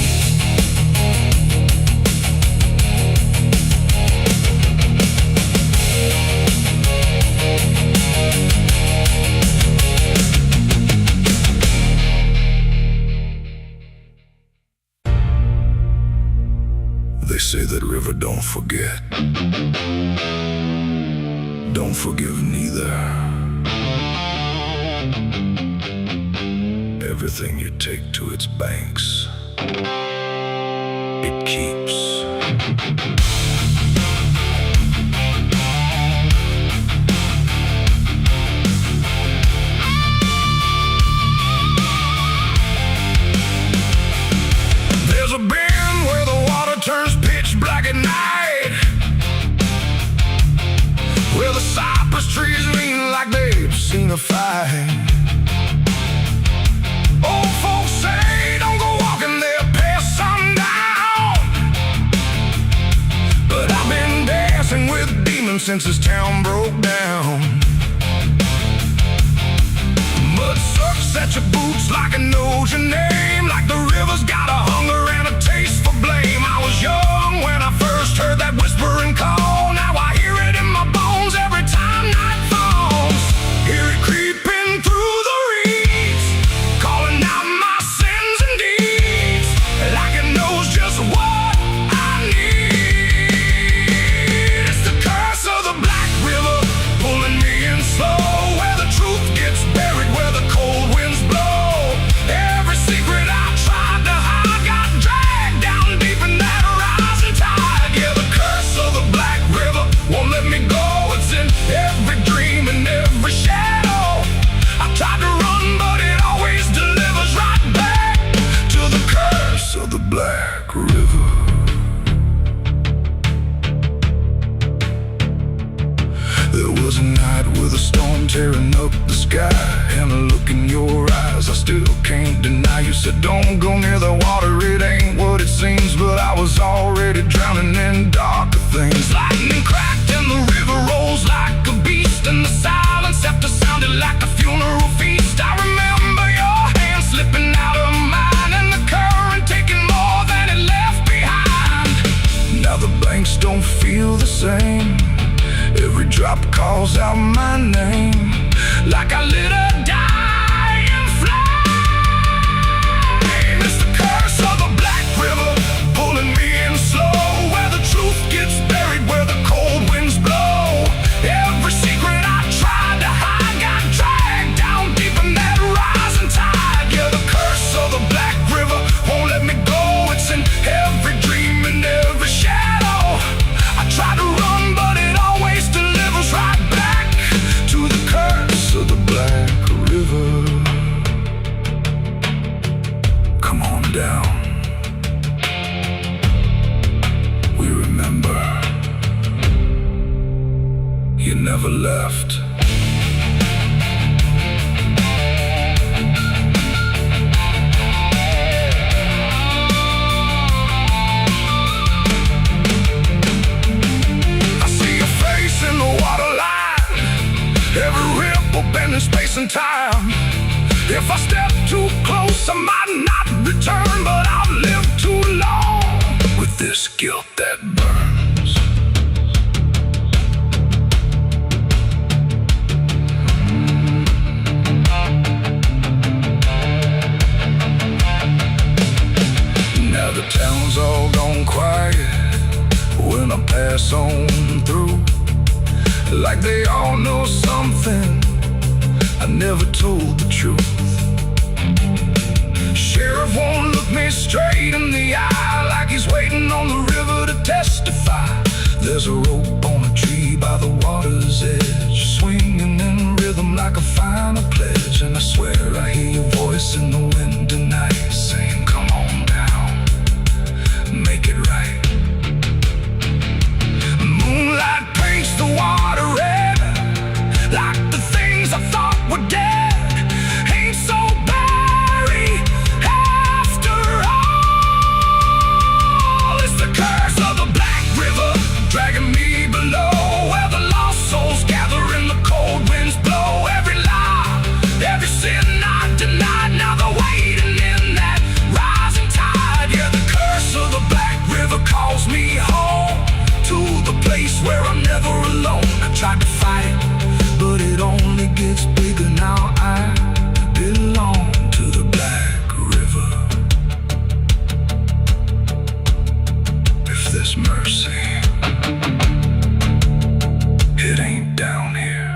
They say that river don't forget, don't forgive neither. Everything you take to its banks, it keeps. There's a bend where the water turns pitch black at night, where the cypress trees lean like they've seen a fight. Old folks say don't go walking there past sundown, but I've been dancing with demons since this town broke down. Mud sucks at your boots like it knows your name, like the river's got a hunger and a taste for blame. I was young when I first heard that whispering call. Now I hear it in my bones every time night falls. Hear it creeping through the reeds, calling out my sins and deeds, like it knows just what I need. It's the curse of the Black River, pulling me in slow, where the truth gets buried, where the cold winds blow. Every secret I tried to hide got dragged down deep in that rising tide. Yeah, the curse of the Black River won't let me go. It's in every dream and every shadow. I tried to run, but it always delivers right back to the curse of the Black River. There was a night with a storm tearing up the sky, and a look in your eyes I still can't deny. You said don't go near the water, it ain't what it seems. But I was already drowning in darker things. Lightning cracked and the river rolls like a beast, and the silence after sounded like a funeral feast. I remember your hand slipping out of mine, and the current taking more than it left behind. Now the blanks don't feel the same. Every drop calls out my name, like I lit a dying flame. It's the curse of the Black River, pulling me in slow, where the truth gets buried, where the cold winds blow. Every secret I tried to hide got dragged down deep in that rising tide. Yeah, the curse of the Black River won't let me go. It's in every dream and every shadow. I try to run, but it always delivers right back to the curse of the Black River. Come on down, we remember you never left. Every ripple bending space and time. If I step too close, I might not return, but I've lived too long with this guilt that burns. Now the town's all gone quiet when I pass on through, like they all know something I never told the truth. Sheriff won't look me straight in the eye, like he's waiting on the river to testify. There's a rope on a tree by the water's edge, swinging in rhythm like a final pledge. And I swear I hear your voice in the wind tonight, saying come on down, make it right. Moonlight paints the water red, like the things I thought were dead ain't so buried after all. It's the curse of the Black River, dragging me below, where the lost souls gather and the cold winds blow. Every lie, every sin I denied, now they're waiting in that rising tide. Yeah, the curse of the Black River calls me home, to the place where I'm never alone. I tried to fight it, but it only gets bigger. Now I belong to the Black River. If there's mercy, it ain't down here.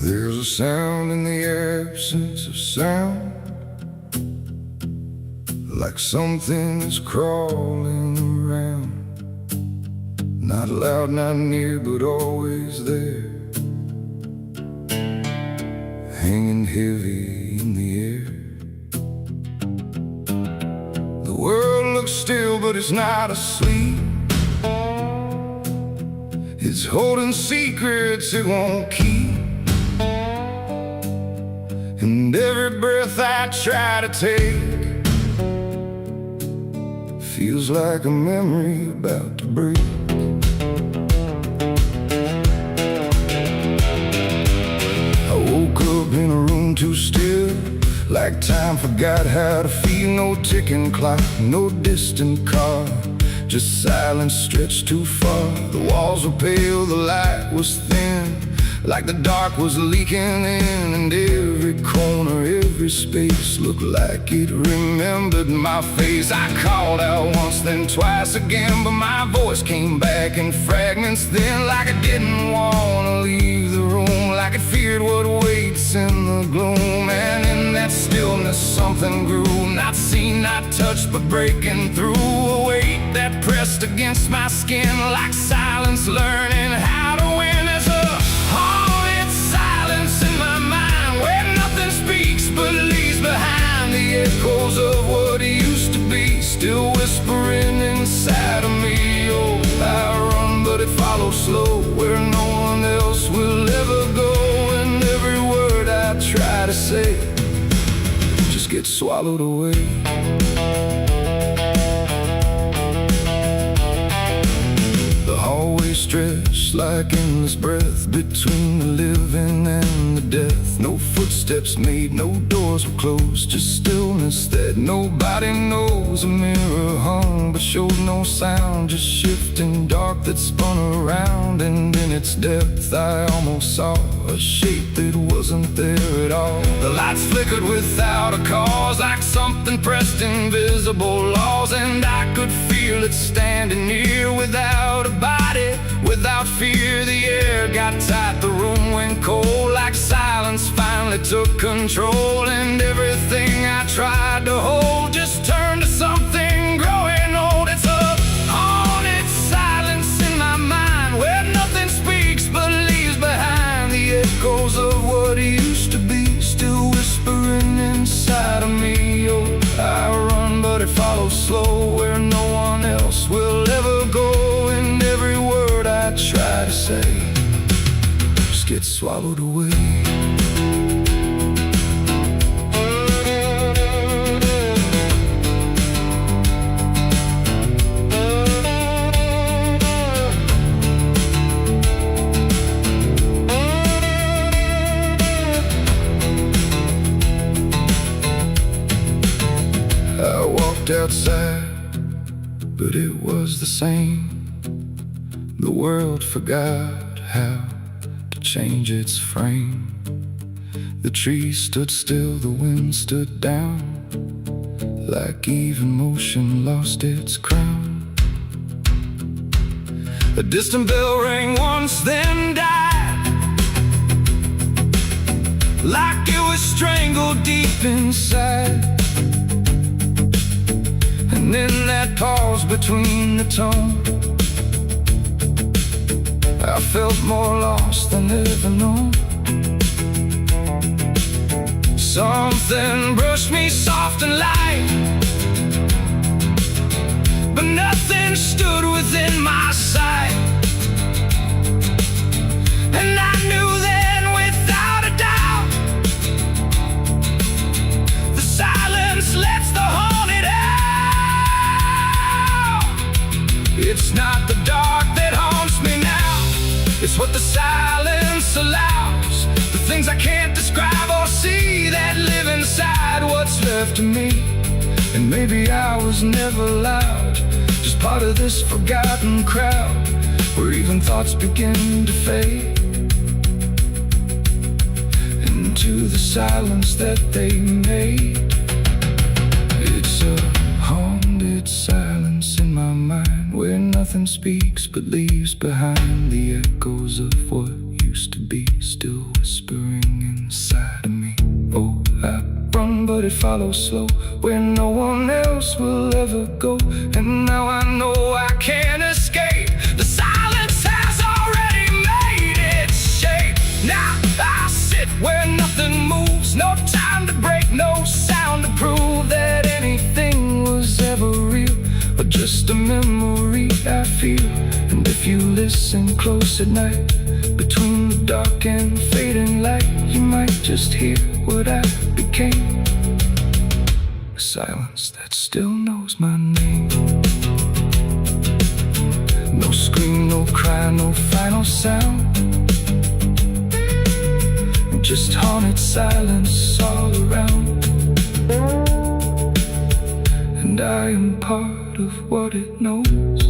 There's a sound in the absence of sound, like something is crawling around. Not loud, not near, but always there, hanging heavy in the air. The world looks still, but it's not asleep. It's holding secrets it won't keep. And every breath I try to take feels like a memory about to break. I woke up in a room too still, like time forgot how to feel. No ticking clock, no distant car, just silence stretched too far. The walls were pale, the light was thin, like the dark was leaking in. And every corner, every space looked like it remembered my face. I called out once, then twice again, but my voice came back in fragments then, like I didn't want to leave the room, like I feared what waits in the gloom. And in that stillness something grew, not seen, not touched, but breaking through. A weight that pressed against my skin, like silence learning how to win. There's a haunted silence in my mind, where nothing speaks but leaves behind the echoes of what used to be, still whispering inside of me. Oh, I run, but it follows slow, where no one else will ever go. And every word I try to say just gets swallowed away. Always stretched like endless breath between the living and the death. No footsteps made, no doors were closed, just stillness that nobody knows. A mirror hung but showed no sound, just shifting dark that spun around. And in its depth I almost saw a shape that wasn't there at all. The lights flickered without a cause, like something pressed invisible laws. And I could feel it standing near, without a body, without fear. The air got tight, the room went cold, like silence finally took control. And everything I tried to hold just turned to something growing old. It's a haunted silence in my mind, where nothing speaks but leaves behind the echoes of what used to be, still whispering inside of me. Oh, I run, but it follows slow, where no one else will ever go. And every word I try to say just gets swallowed away. I walked outside, but it was the same. The world forgot how to change its frame. The trees stood still, the wind stood down, like even motion lost its crown. A distant bell rang once, then died, like it was strangled deep inside. And in that pause between the tones, I felt more lost than ever known. Something brushed me soft and light, but nothing stood within my sight. And I knew then without a doubt, the silence lets the haunted out. It's not the dark that haunts me now, it's what the silence allows. The things I can't describe or see that live inside what's left of me. And maybe I was never loud, just part of this forgotten crowd, where even thoughts begin to fade into the silence that they made. It's a haunted silence in my mind, where nothing speaks but leaves behind the echoes of what used to be, still whispering inside of me. Oh, I run, but it follows slow, where no one else will ever go. And now I know I can't escape the silence. where nothing moves, no time to break, no sound to prove that anything was ever real, or just a memory I feel. And if you listen close at night, between the dark and fading light, you might just hear what I became, a silence that still knows my name. No scream, no cry, no final sound, just haunted silence all around. And I am part of what it knows,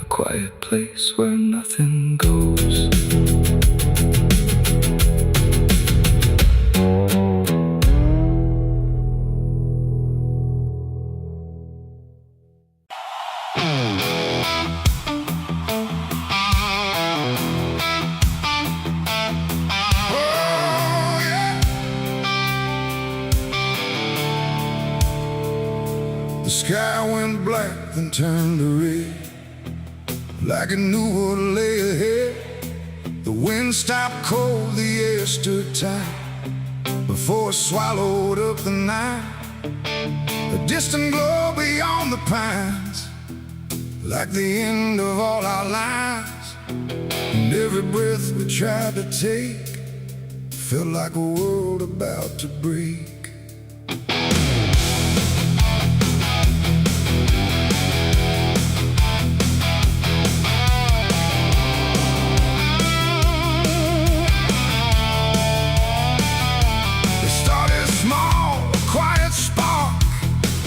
a quiet place where nothing goes. The sky went black, then turned to red, like it knew what lay ahead. The wind stopped cold, the air stood tight, before it swallowed up the night. A distant glow beyond the pines, like the end of all our lives. And every breath we tried to take felt like a world about to break.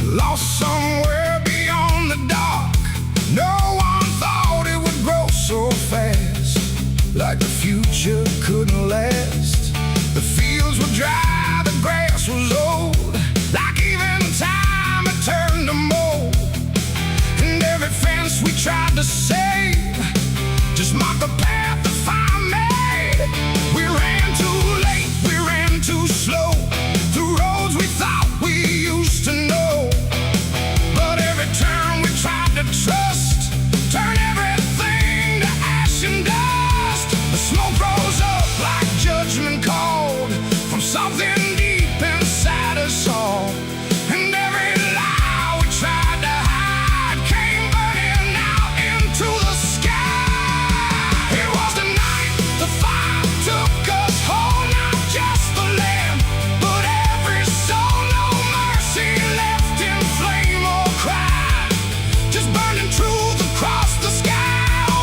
Lost somewhere beyond the dark. No one thought it would grow so fast, like the future couldn't last. The fields were dry, the grass was old, like even time had turned to mold. And every fence we tried to save just marked the path the fire made. We ran too late, we ran too slow, through roads we thought we used to know. Turn we tried to trust, turn everything to ash and dust. The smoke rose up like judgment called from something deep inside us all. And every lie we tried to hide came burning out into the sky. It was the night the fire took us whole, not just the land, but every soul. No mercy left in flame or cry, burning truth across the sky.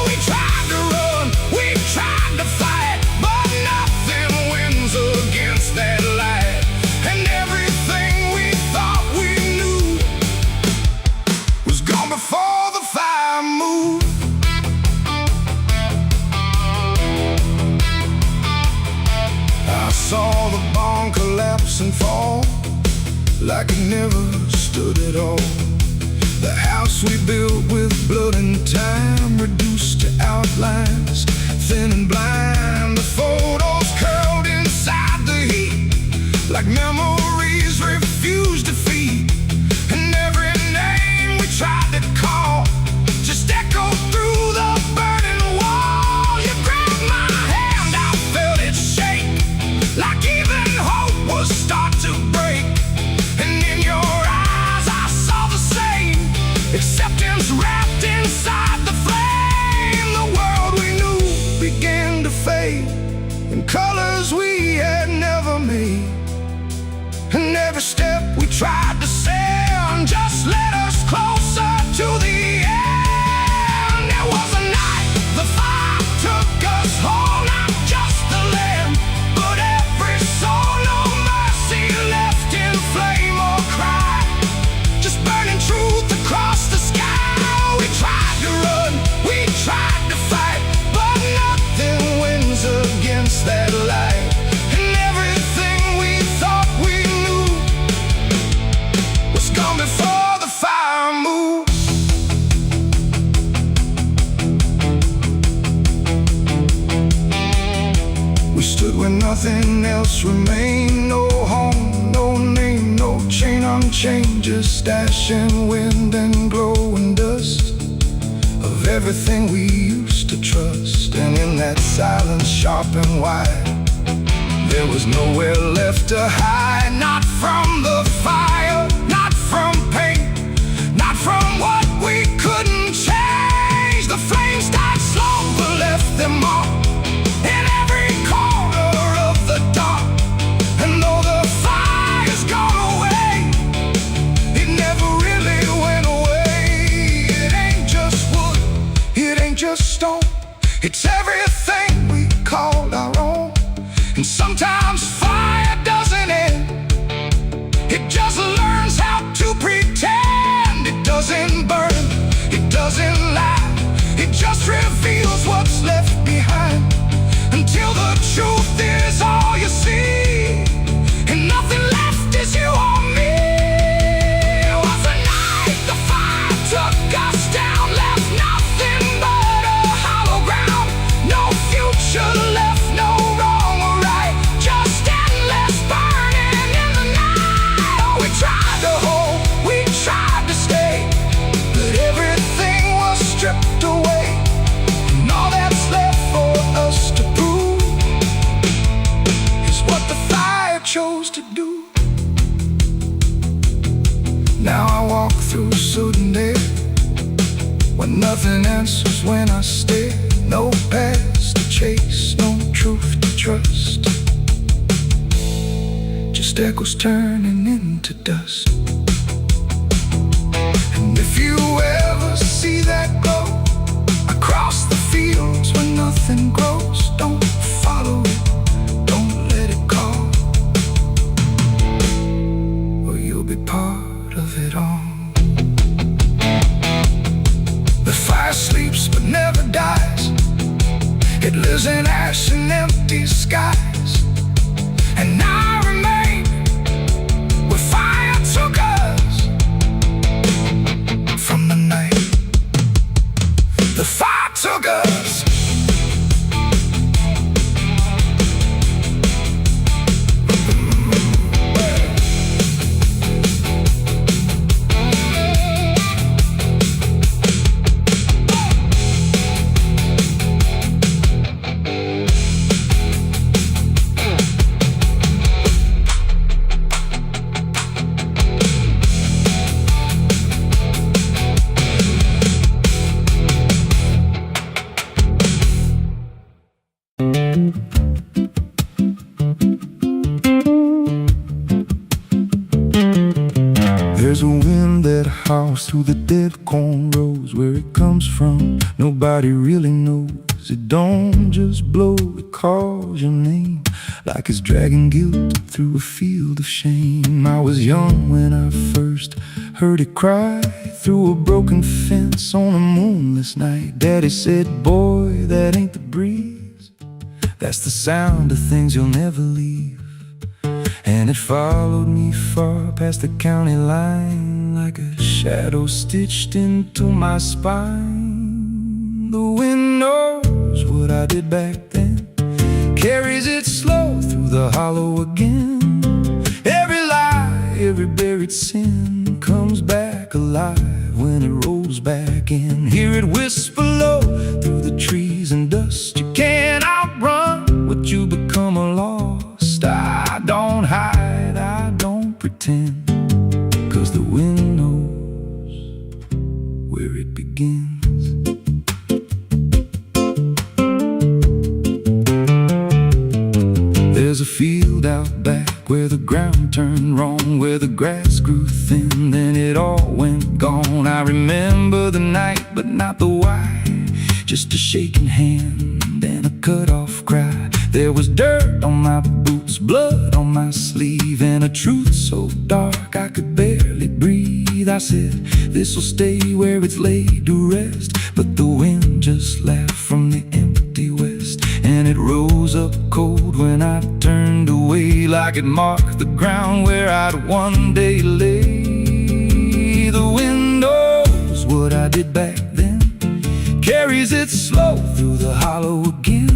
We tried to run, we tried to fight, but nothing wins against that light. And everything we thought we knew was gone before the fire moved. I saw the barn collapse and fall, like it never stood at all. The house we built with blood and time, reduced to outlines, thin and blind. The photos curled inside the heat, like memories refused defeat. And every name we tried to call just echoed through the burning wall. You grabbed my hand, I felt it shake, like even hope was start to break. And in your eyes I saw the same, acceptance wrapped inside the flame. The world we knew began to fade in colors we had never made. And every step we tried to send just led us closer to the end. It was a night the fire took us whole, not just the land, but every soul. No mercy left in flame or cry, just burning truth across the sky. We tried to run, we tried to fight, but nothing wins against that light. And everything we thought we knew was gone before the fire moved. We stood where nothing else remained, no home, no name, no chain unchained, just ash and wind and glow and dust of everything we used to trust. And in that silence, sharp and wide, there was nowhere left to hide. Not from the fire, not from pain, not from what we couldn't change. The flames died slow but left them all in every corner of the dark. And though the fire's gone away, it never really went away. It ain't just wood, it ain't just stone, it's everything we called our own. And sometimes fire doesn't end, it just learns how to pretend. It doesn't burn, it doesn't lie, it just reveals what's left behind, until the truth is all you see, and nothing left is you or me. It was a night the fire took us down, left nothing but a hollow ground. No future left, no wrong or right, just endless burning in the night. Oh, we tried to hold, we tried to stay, but everything was stripped away. And all that's left for us to prove is what the fire chose to do. Now I walk through sudden air, when nothing answers when I stare. No past to chase, no truth to trust, just echoes turning into dust. And if you ever see that glow across the fields where nothing grows, don't follow it, don't let it call, or you'll be part of it all. The fire sleeps but never dies, it lives in ash and empty skies. And I remain where fire took us from the night the fire took us. There's a wind that howls through the dead corn rows. Where it comes from, nobody really knows. It don't just blow, it calls your name, like it's dragging guilt through a field of shame. I was young when I first heard it cry through a broken fence on a moonless night. Daddy said, boy, that ain't the breeze, that's the sound of things you'll never leave. And it followed me far past the county line, like a shadow stitched into my spine. The wind knows what I did back then, carries it slow through the hollow again. Every lie, every buried sin comes back alive when it rolls back in. Hear it whisper low through the trees and dust. You can't outrun what you become lost. I don't hide, I don't pretend, 'cause the wind knows where it begins. There's a field out back where the ground turned wrong, where the grass grew thin, then it all went gone. I remember the night, but not the why, just a shaking hand and a cut-off cry. There was dirt on my boots, blood on my sleeve, and a truth so dark I could barely breathe. I said, this'll stay where it's laid to rest, but the wind just laughed from the empty west, and it rose up cold when I turned away, like it marked the ground where I'd one day lay. The wind knows what I did back then, carries it slow through the hollow again.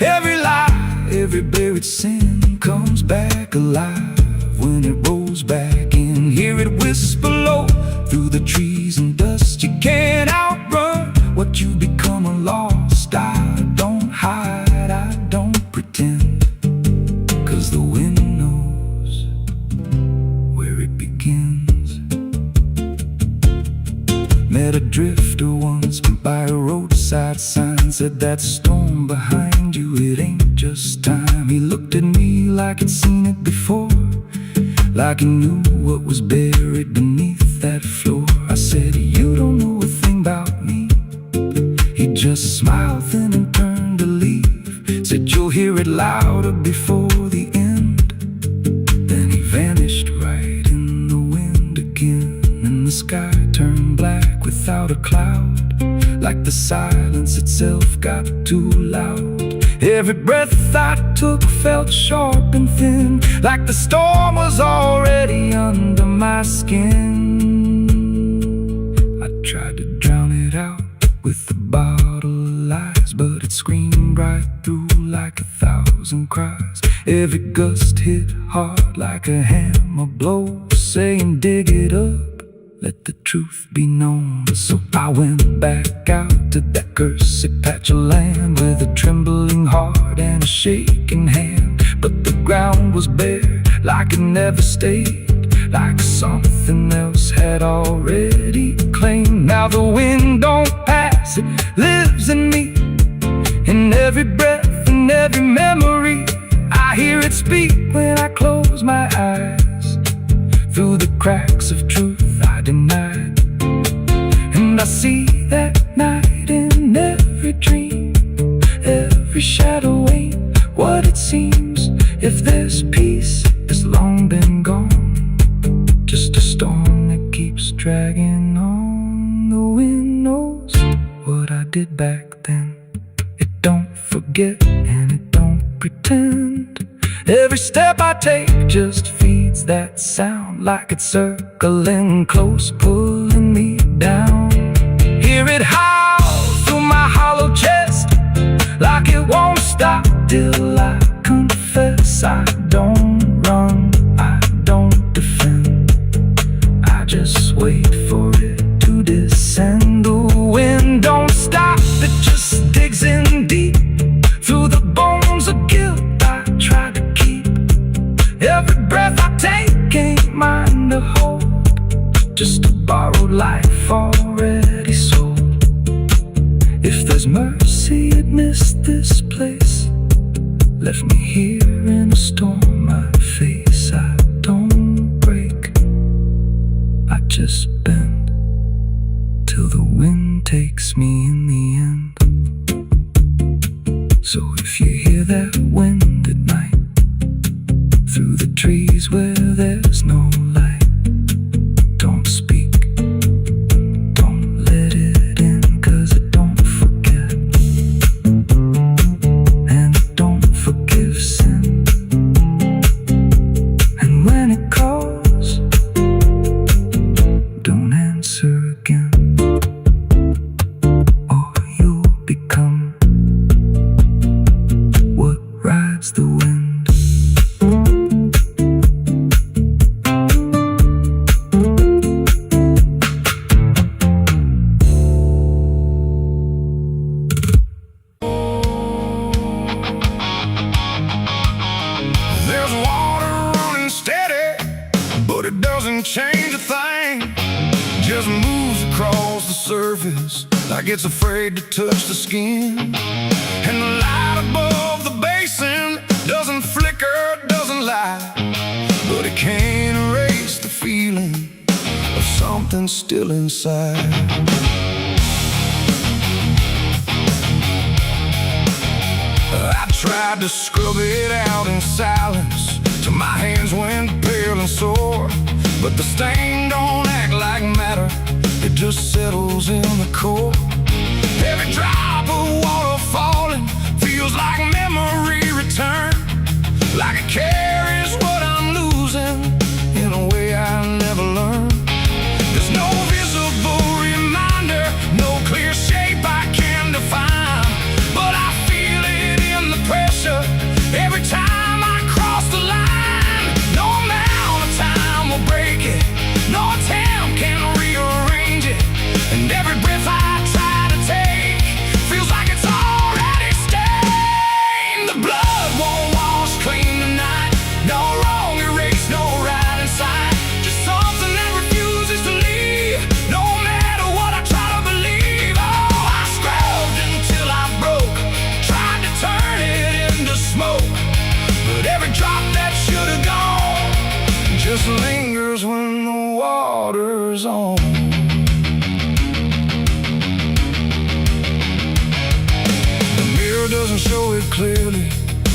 Every lie, every buried sin comes back alive when it rolls back in. Hear it whisper low through the trees and dust. You can't outrun what you become lost. said, that storm behind you, it ain't just time. He looked at me like he'd seen it before, like he knew what was buried beneath that floor. I said, you don't know a thing about me. He just smiled then and turned to leave. Said, you'll hear it louder before the end. Then he vanished right in the wind again, and the sky turned black without a cloud, like the silence itself got too loud. Every breath I took felt sharp and thin, like the storm was already under my skin. I tried to drown it out with a bottle of lies, but it screamed right through like 1,000 cries. Every gust hit hard like a hammer blow, saying dig it up, let the truth be known. So I went back out to that cursed patch of land with a trembling heart and a shaking hand. But the ground was bare, like it never stayed, like something else had already claimed. Now the wind don't pass, it lives in me, in every breath and every memory. I hear it speak when I close my eyes, through the cracks of truth I denied. And I see that night in every dream, every shadow ain't what it seems. If there's peace, it's long been gone, just a storm that keeps dragging on. The wind knows what I did back then. It don't forget and it don't pretend. Every step I take just feeds that sound, like it's circling close, pulling me down. Hear it howl through my hollow chest, like it won't stop till I confess. I don't run, I don't defend, I just wait for it to descend. The wind don't stop, it just digs in deep, through the bones of guilt I try to keep. Every breath I take ain't mine to hold, just a borrowed life already sold. If there's mercy, it missed this place, left me here in a storm I face. I don't break, I just bend, till the wind takes me in the end. So if you hear that wind at night, through the trees where there's no light, don't speak, don't let it in, 'cause it don't forget, and it don't forgive sin. And when it calls, don't answer again, or you'll become what rides the wind. There's water running steady, but it doesn't change a thing. Just moves across the surface like it's afraid to touch the skin. And the light above the basin doesn't flicker, doesn't lie, but it can't erase the feeling of something still inside. I tried to scrub it out in silence till my hands went pale and sore, but the stain don't act like matter, it just settles in the core. Every drop of water falling feels like memory return, like it carries what I'm losing in a way I never learned. There's no visible reminder, no clear shape I can define, but I feel it in the pressure every time I cross the line. No amount of time will break it, no attempt can rearrange it, and every breath I try to take feels like it's already stayed.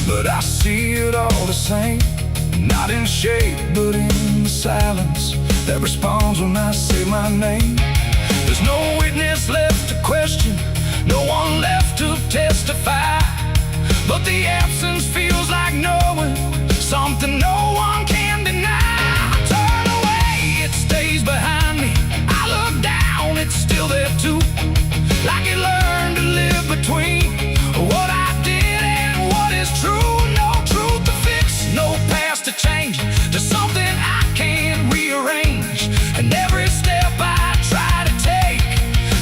but I see it all the same. Not in shape, but in the silence that responds when I say my name. There's no witness left to question, no one left to testify, but the absence feels like knowing something no one can deny. I turn away, it stays behind me. I look down, it's still there too, like it learned to live between what I did and what is true. No truth to fix, no past to change, to something I can't rearrange. And every step I try to take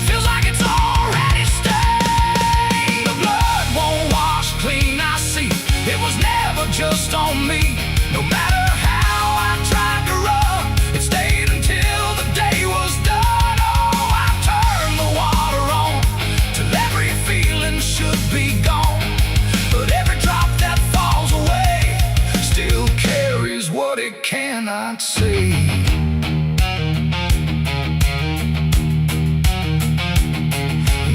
feels like it's already stained. The blood won't wash clean, I see. It was never just on me. No matter how I tried to run, it stayed until the day was done. Oh, I turned the water on till every feeling should be gone, but every drop that falls away still carries what it cannot see.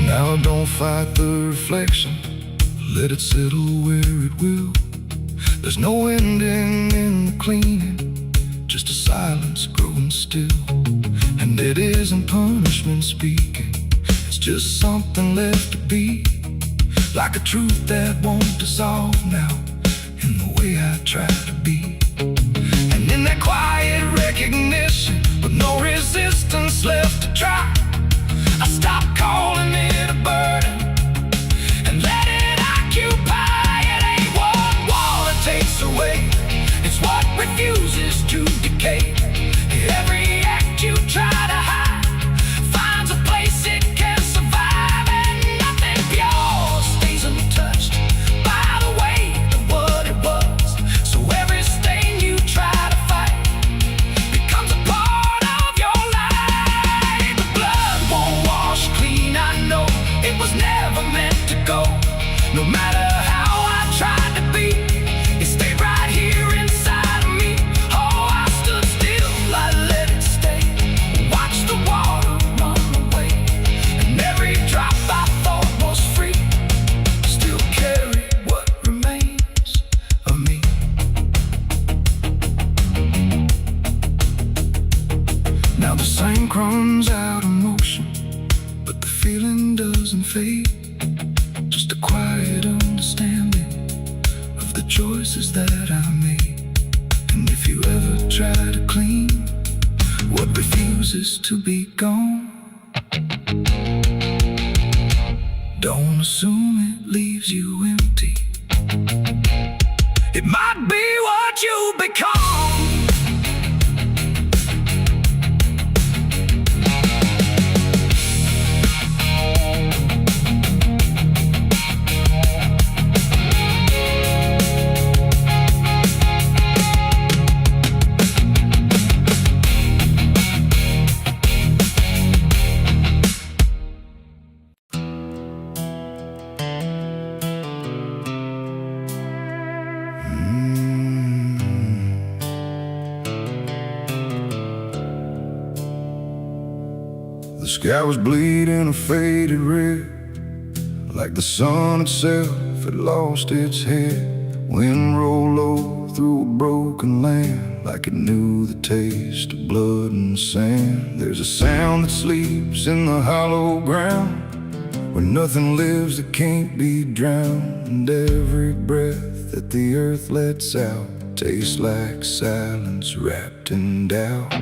Now don't fight the reflection, let it settle where it will. There's no ending in the cleaning, just a silence growing still. And it isn't punishment speaking, it's just something left to be, like a truth that won't dissolve now in the way I try to be. And in that quiet recognition, with no resistance left to try, I stop calling it a burden and let it occupy. It ain't what water takes away, it's what refuses to decay. Every act you try to hide finds a place it can survive, and nothing pure stays untouched by the weight of what it was. So every stain you try to fight becomes a part of your life. The blood won't wash clean, I know. It was never meant to go. No matter how I tried to be, it stayed right here inside of me. Oh, I stood still, I let it stay. Watched the water run away, and every drop I thought was free still carried what remains of me. Now the same crumbs out of motion, but the feeling doesn't fade. Just a quiet understanding of the choices that I made. And if you ever try to clean what refuses to be gone, don't assume it leaves you empty. It might be what you become. The sky was bleeding a faded red, like the sun itself had lost its head. Wind rolled low through a broken land, like it knew the taste of blood and sand. There's a sound that sleeps in the hollow ground, where nothing lives that can't be drowned. And every breath that the earth lets out tastes like silence wrapped in doubt.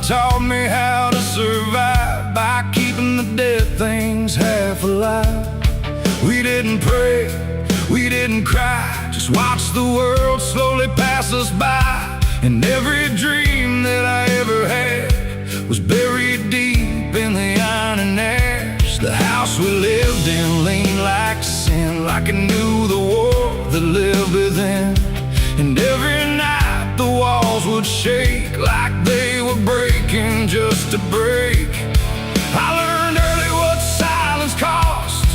Taught me how to survive by keeping the dead things half alive. We didn't pray, we didn't cry, just watched the world slowly pass us by. And every dream that I ever had was buried deep in the iron and ash. The house we lived in leaned like sin, like it knew the war that lived within. And every night the walls would shake like they were breaking just to break. I learned early what silence cost,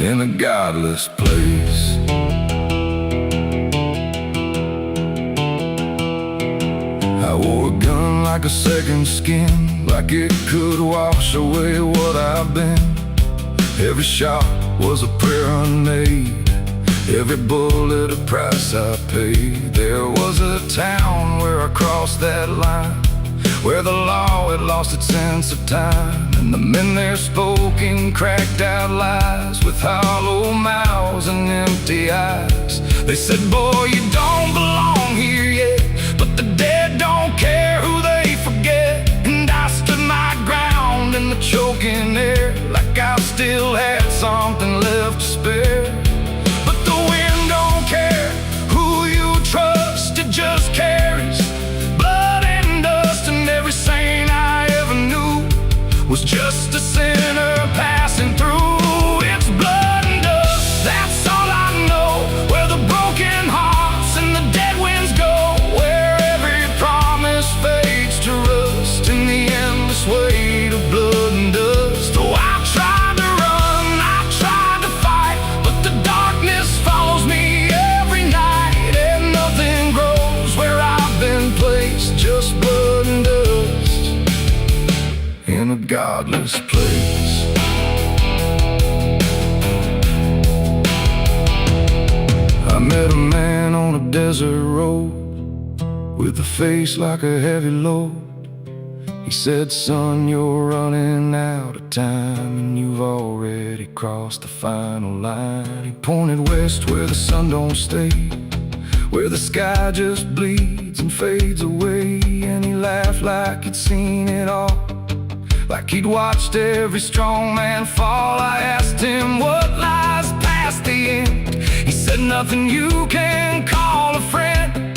in a godless place. I wore a gun like a second skin, like it could wash away what I've been. Every shot was a prayer unmade, every bullet a price I paid. There was a town where I crossed that line, where the law had lost its sense of time, and the men there spoke in cracked out lies, with hollow mouths and empty eyes. They said, boy, you don't belong here yet, but the dead don't care who they forget. And I stood my ground in the choking air, like I still had something left to spare. But the wind don't care who you trust, it just carries blood and dust. And every saint I ever knew was just a sinner passing through. It's blood and dust, that's all I know, where the broken hearts and the dead winds go, where every promise fades to rust in the endless weight of blood and dust. Oh, I tried to run, I tried to fight, but the darkness follows me every night, and nothing grows where I've been placed, just blood and dust in a godless place. I met a man on a desert road with a face like a heavy load. He said, son, you're running out of time, and you've already crossed the final line. He pointed west where the sun don't stay, where the sky just bleeds and fades away. And he laughed like he'd seen it all, like he'd watched every strong man fall. I asked him what lies past the end. He said, nothing you can call a friend,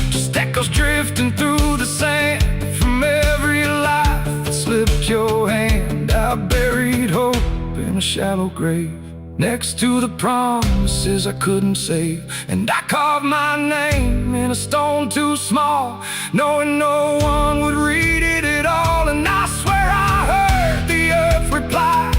just echoes drifting through the sand from every life that slipped your hand. I buried hope in a shallow grave, next to the promises I couldn't save. And I carved my name in a stone too small, knowing no one would read it at all. And I swear I heard the earth reply,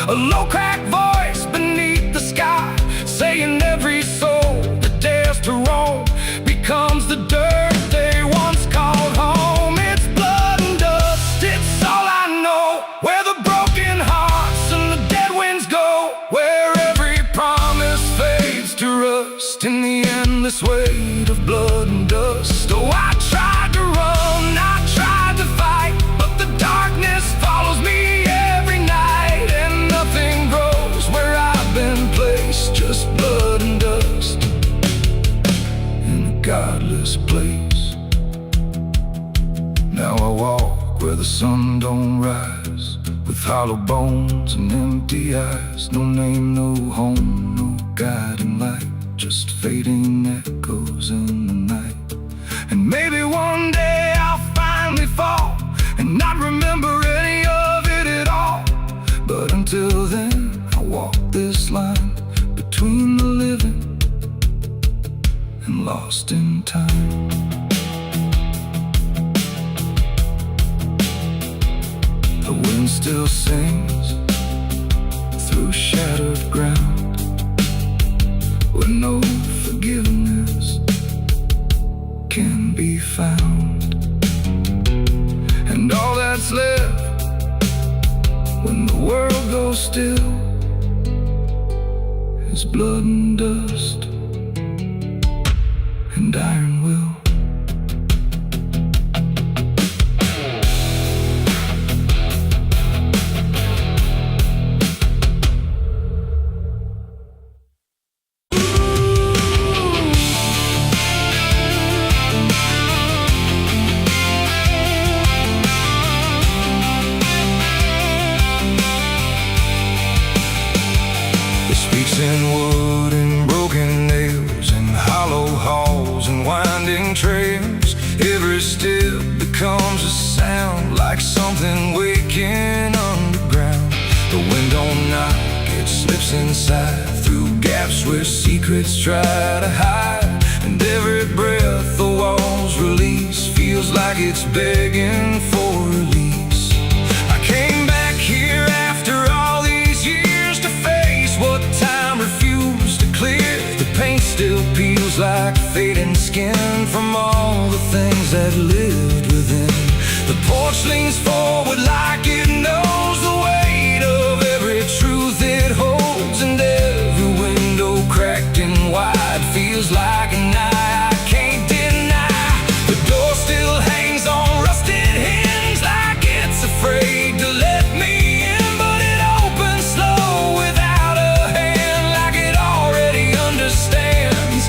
a low cracked voice beneath the sky, saying every soul that dares to roam becomes the dirt they once called home. It's blood and dust, it's all I know, where the broken hearts and the dead winds go, where every promise fades to rust in the endless weight of blood and dust. Oh, I tried to run, I tried to fight, but the darkness follows me every night, and nothing grows where I've been placed, just blood and dust in a godless place. Now I walk where the sun don't rise, with hollow bones and empty eyes. No name, no home, no guiding light, just fading echoes in the night. And maybe one day I'll finally fall and not remember any of it at all. But until then, I'll walk this line between the living and lost in time. The wind still sings through shattered ground, where no forgiveness can be found. And all that's left when the world goes still is blood and dust and iron will. In wood and broken nails, and hollow halls and winding trails, every step becomes a sound, like something waking underground. The wind don't knock, it slips inside, through gaps where secrets try to hide. And every breath the walls release feels like it's begging for release. I came back here after all these years to face what time again from all the things that lived within. The porch leans forward like it knows the weight of every truth it holds, and every window cracked and wide feels like an eye I can't deny. The door still hangs on rusted hinges like it's afraid to let me in, but it opens slow without a hand, like it already understands.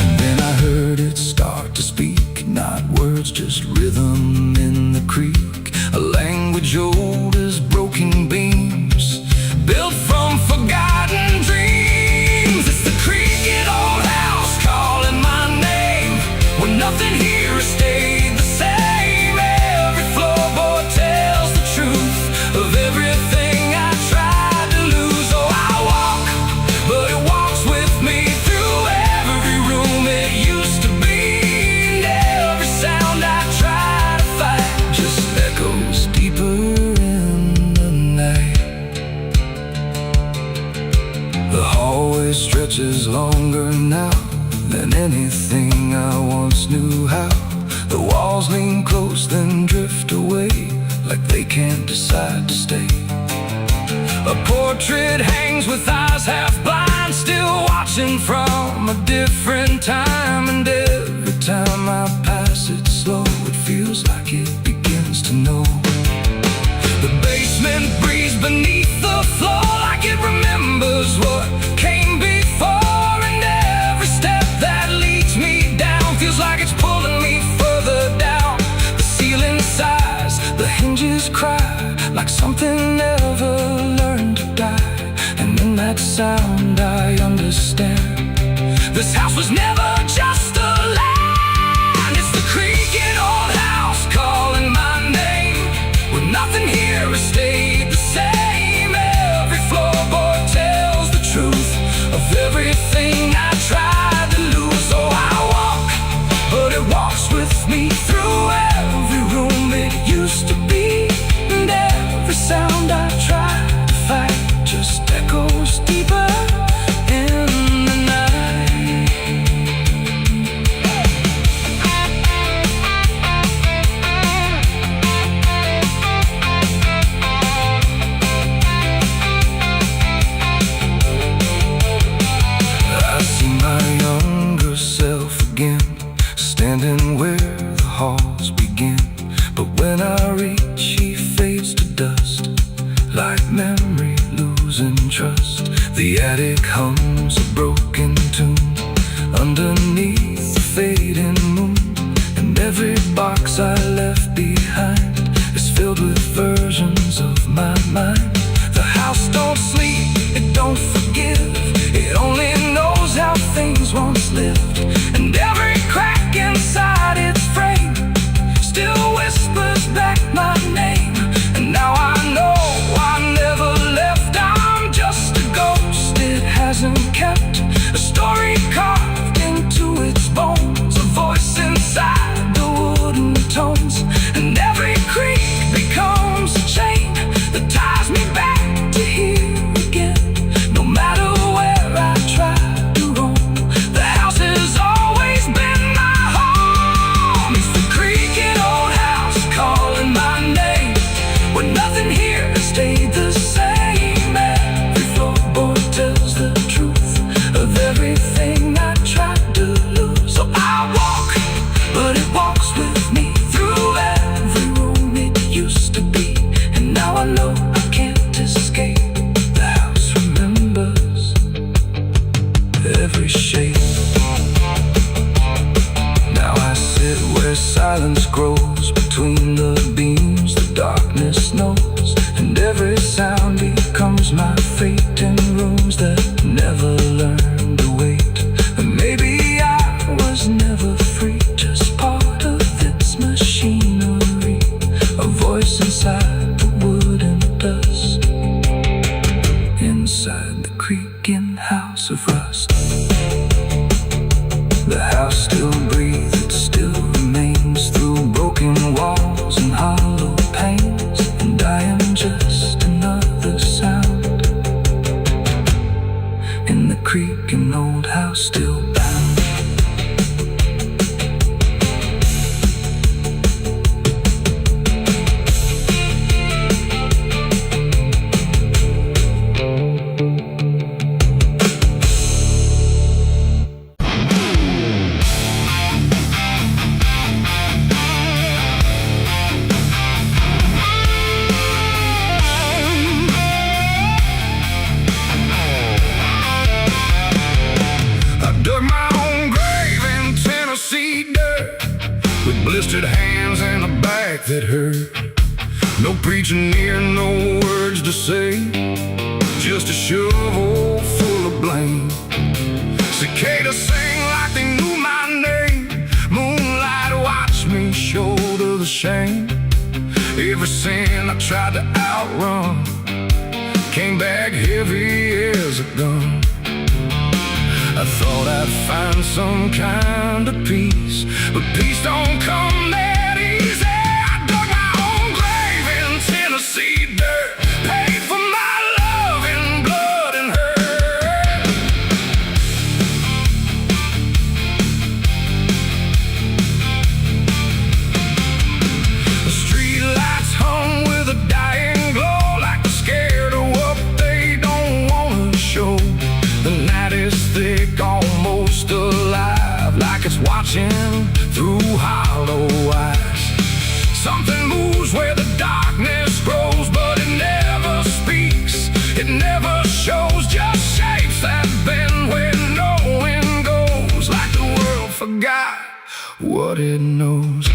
And then I heard it start to speak, not words, just rhythm in the creek, a language old as broken beams, built from forgotten dreams. It's the creaking old house calling my name, when nothing here has stayed the same. Every floorboard tells the truth of everything I tried to lose. Oh, I walk, but it walks with me through every room it used to be, and every sound I try to fight just echoes deeper in the night. The hallway stretches longer now than anything I once knew how. The walls lean close then drift away, like they can't decide to stay. A portrait hangs with eyes half blind, still watching from a different time, and every time I pass it slow, it feels like it begins to know. The basement breathes beneath the floor, like it remembers what came before, and every step that leads me down feels like it's pulling me further down. The ceiling sighs, the hinges cry, like something never learned to die, and in that sound I understand. This house was never just a land. It's the creaking old house calling my name, when nothing here has stayed the same. Every floorboard tells the truth of everything I tried to lose. Oh, I walk, but it walks with me through every room it used to be, and every sound I try to fight just echoes deeper in the night. I see my younger self again, standing where the halls begin, but when I reach he fades to dust, like memory losing trust. The attic hums a broken tune underneath the fading moon, and every box I left behind is filled with versions of my mind. The house don't sleep, it don't forgive, it only knows how things once lived, and every crack inside its frame still whispers back my name. And now I know I never left, I'm just a ghost it hasn't kept, a story carved into its bones, a voice inside the wooden tones, and every creak becomes a chain that ties me back to here again. No matter where I try to roam, the house has always been my home. It's the creaking old house calling my name, when nothing here has stayed the same. Every floorboard tells the truth of everything I tried to lose. So I walk, but it walks with me through every room it used to be, and now I know I can't escape. The house remembers every shape. Now I sit where silence grows between the beams, the darkness knows, and every sound becomes my fate in rooms that never learned to wait. And maybe I was never free, just part of its machinery, a voice inside the wooden dust, inside the creaking house of rust. The house still breathes, it still remains through broken walls and hollow panes, and I am just another sound in the creaking old house still bound. No preaching near, no words to say, just a shovel full of blame. Cicadas sing like they knew my name. Moonlight watched me shoulder the shame. Every sin I tried to outrun came back heavy as a gun. I thought I'd find some kind of peace, but peace don't come that easy. I dug my own grave in Tennessee dirt, paid for my love in blood and hurt. The street lights hum with a dying glow, like they're scared of what they don't want to show. The night is thick, almost alive, like it's watching through hollow eyes. Something moves where the darkness grows, but it never speaks, it never shows, just shapes that bend where no wind goes, like the world forgot what it knows.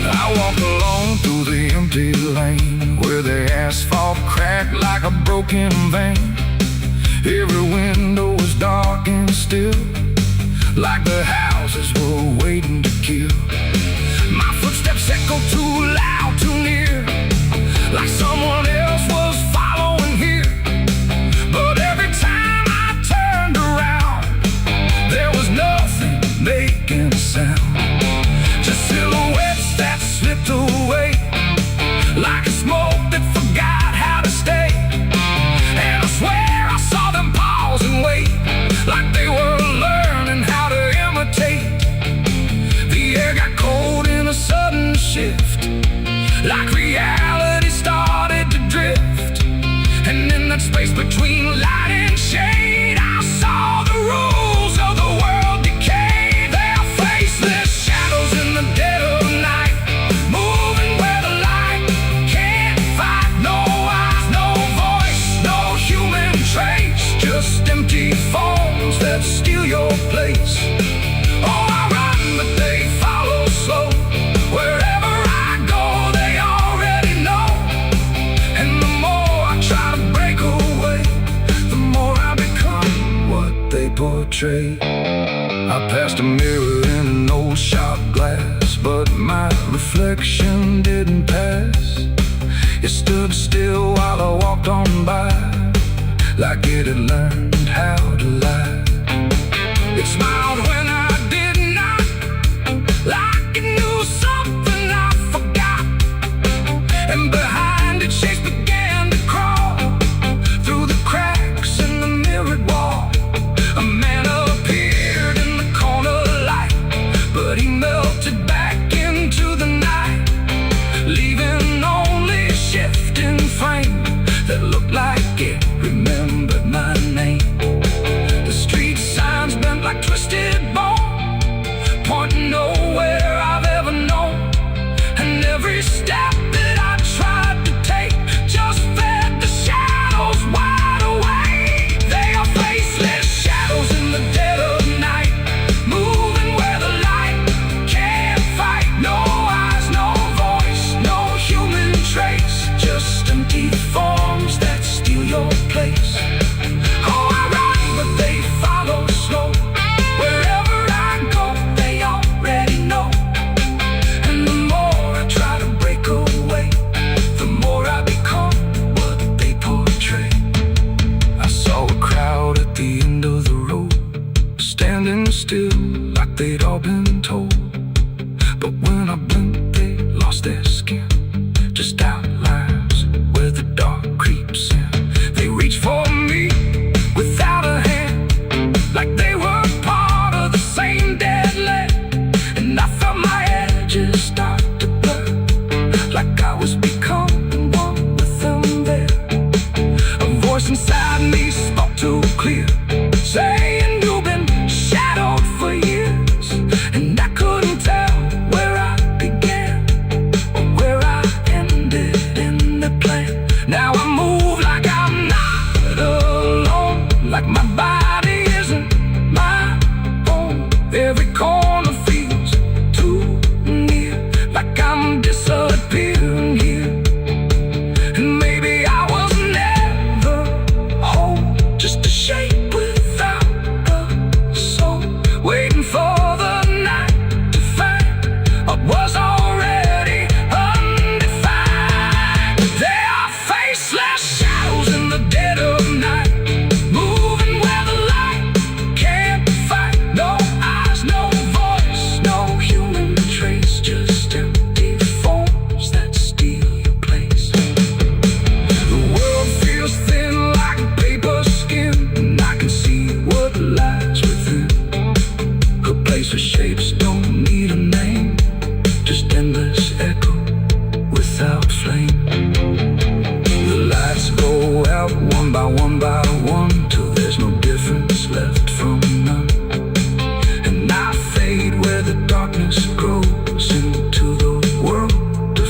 I walk alone through the empty lane, where the asphalt cracked like a broken vein. Every window was dark and still, like the houses were waiting to kill. My footsteps echo too loud, too near, like someone else was following here. But every time I turned around, there was nothing making a sound, just silhouettes that slipped away, like a smoke that forgot how to stay. And I swear I saw them pause and wait, like they were learning how to imitate. The air got cold in a sudden shift, like reality started to drift. And in that space between light and shade, I saw the rules of the world decay. Their faceless shadows in the dead of night, moving where the light can't fight. No eyes, no voice, no human trace, just empty forms that steal your place. Oh, I run, but they follow slow. Wherever I go, they already know. And the more I try to break away, the more I become what they portray. I passed a mirror in an old shot glass, but my reflection didn't pass. It stood still while I walked on by, like it had learned how to lie. It smiled when I did not, like it knew something I forgot. And behind it, shapes began to crawl through the cracks in the mirrored wall. A man appeared in the corner light, but he melted back into the night, leaving only a shifting frame that looked like it remembered my name. The street signs bent like twisted bone, pointing nowhere I've ever known. And every step that I tried to take just fed the shadows wide awake. They are faceless shadows in the dead of night, moving where the light can't fight. No eyes, no voice, no human trace, just empty forms that steal your place. Oh, I run, but they follow slow. Wherever I go, they already know. And the more I try to break away, the more I become what they portray. I saw a crowd at the end of the road, standing still like they'd all been told. But when I blinked, they lost their skin, just outlines where the dark creeps in. They reached for me without a hand, like they were part of the same dead land. And I felt my edges start to blur, like I was becoming one with them there. A voice inside me spoke too clear, saying you've been shadowed for years. And I couldn't tell where I began or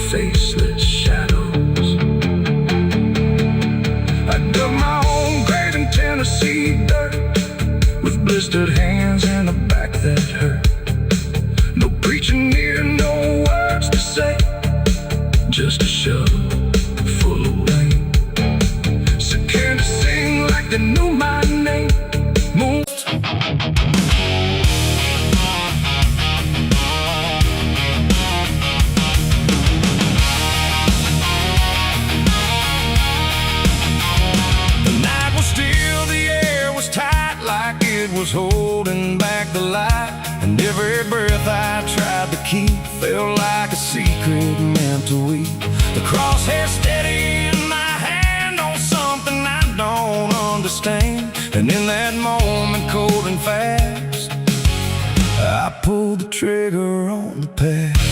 faceless shadows. I dug my own grave in Tennessee dirt, with blistered hands and a back that hurt. No preaching near, no words to say, just a shovel full of rain. Scared to sing like they knew my name. Moon. The night was still, the air was tight, like it was holding back the light. And every breath I tried to keep felt like a secret meant to weep. The crosshair steady in my hand on something I don't understand. And in that moment, cold and fast, I pulled the trigger on the past.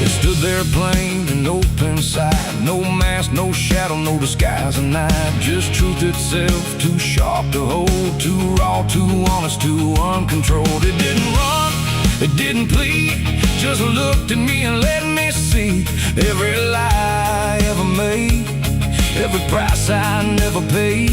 It stood there plain and open sight, no mask, no shadow, no disguise at night. Just truth itself, too sharp to hold, too raw, too honest, too uncontrolled. It didn't run, it didn't plead, just looked at me and let me see every lie I ever made, every price I never paid.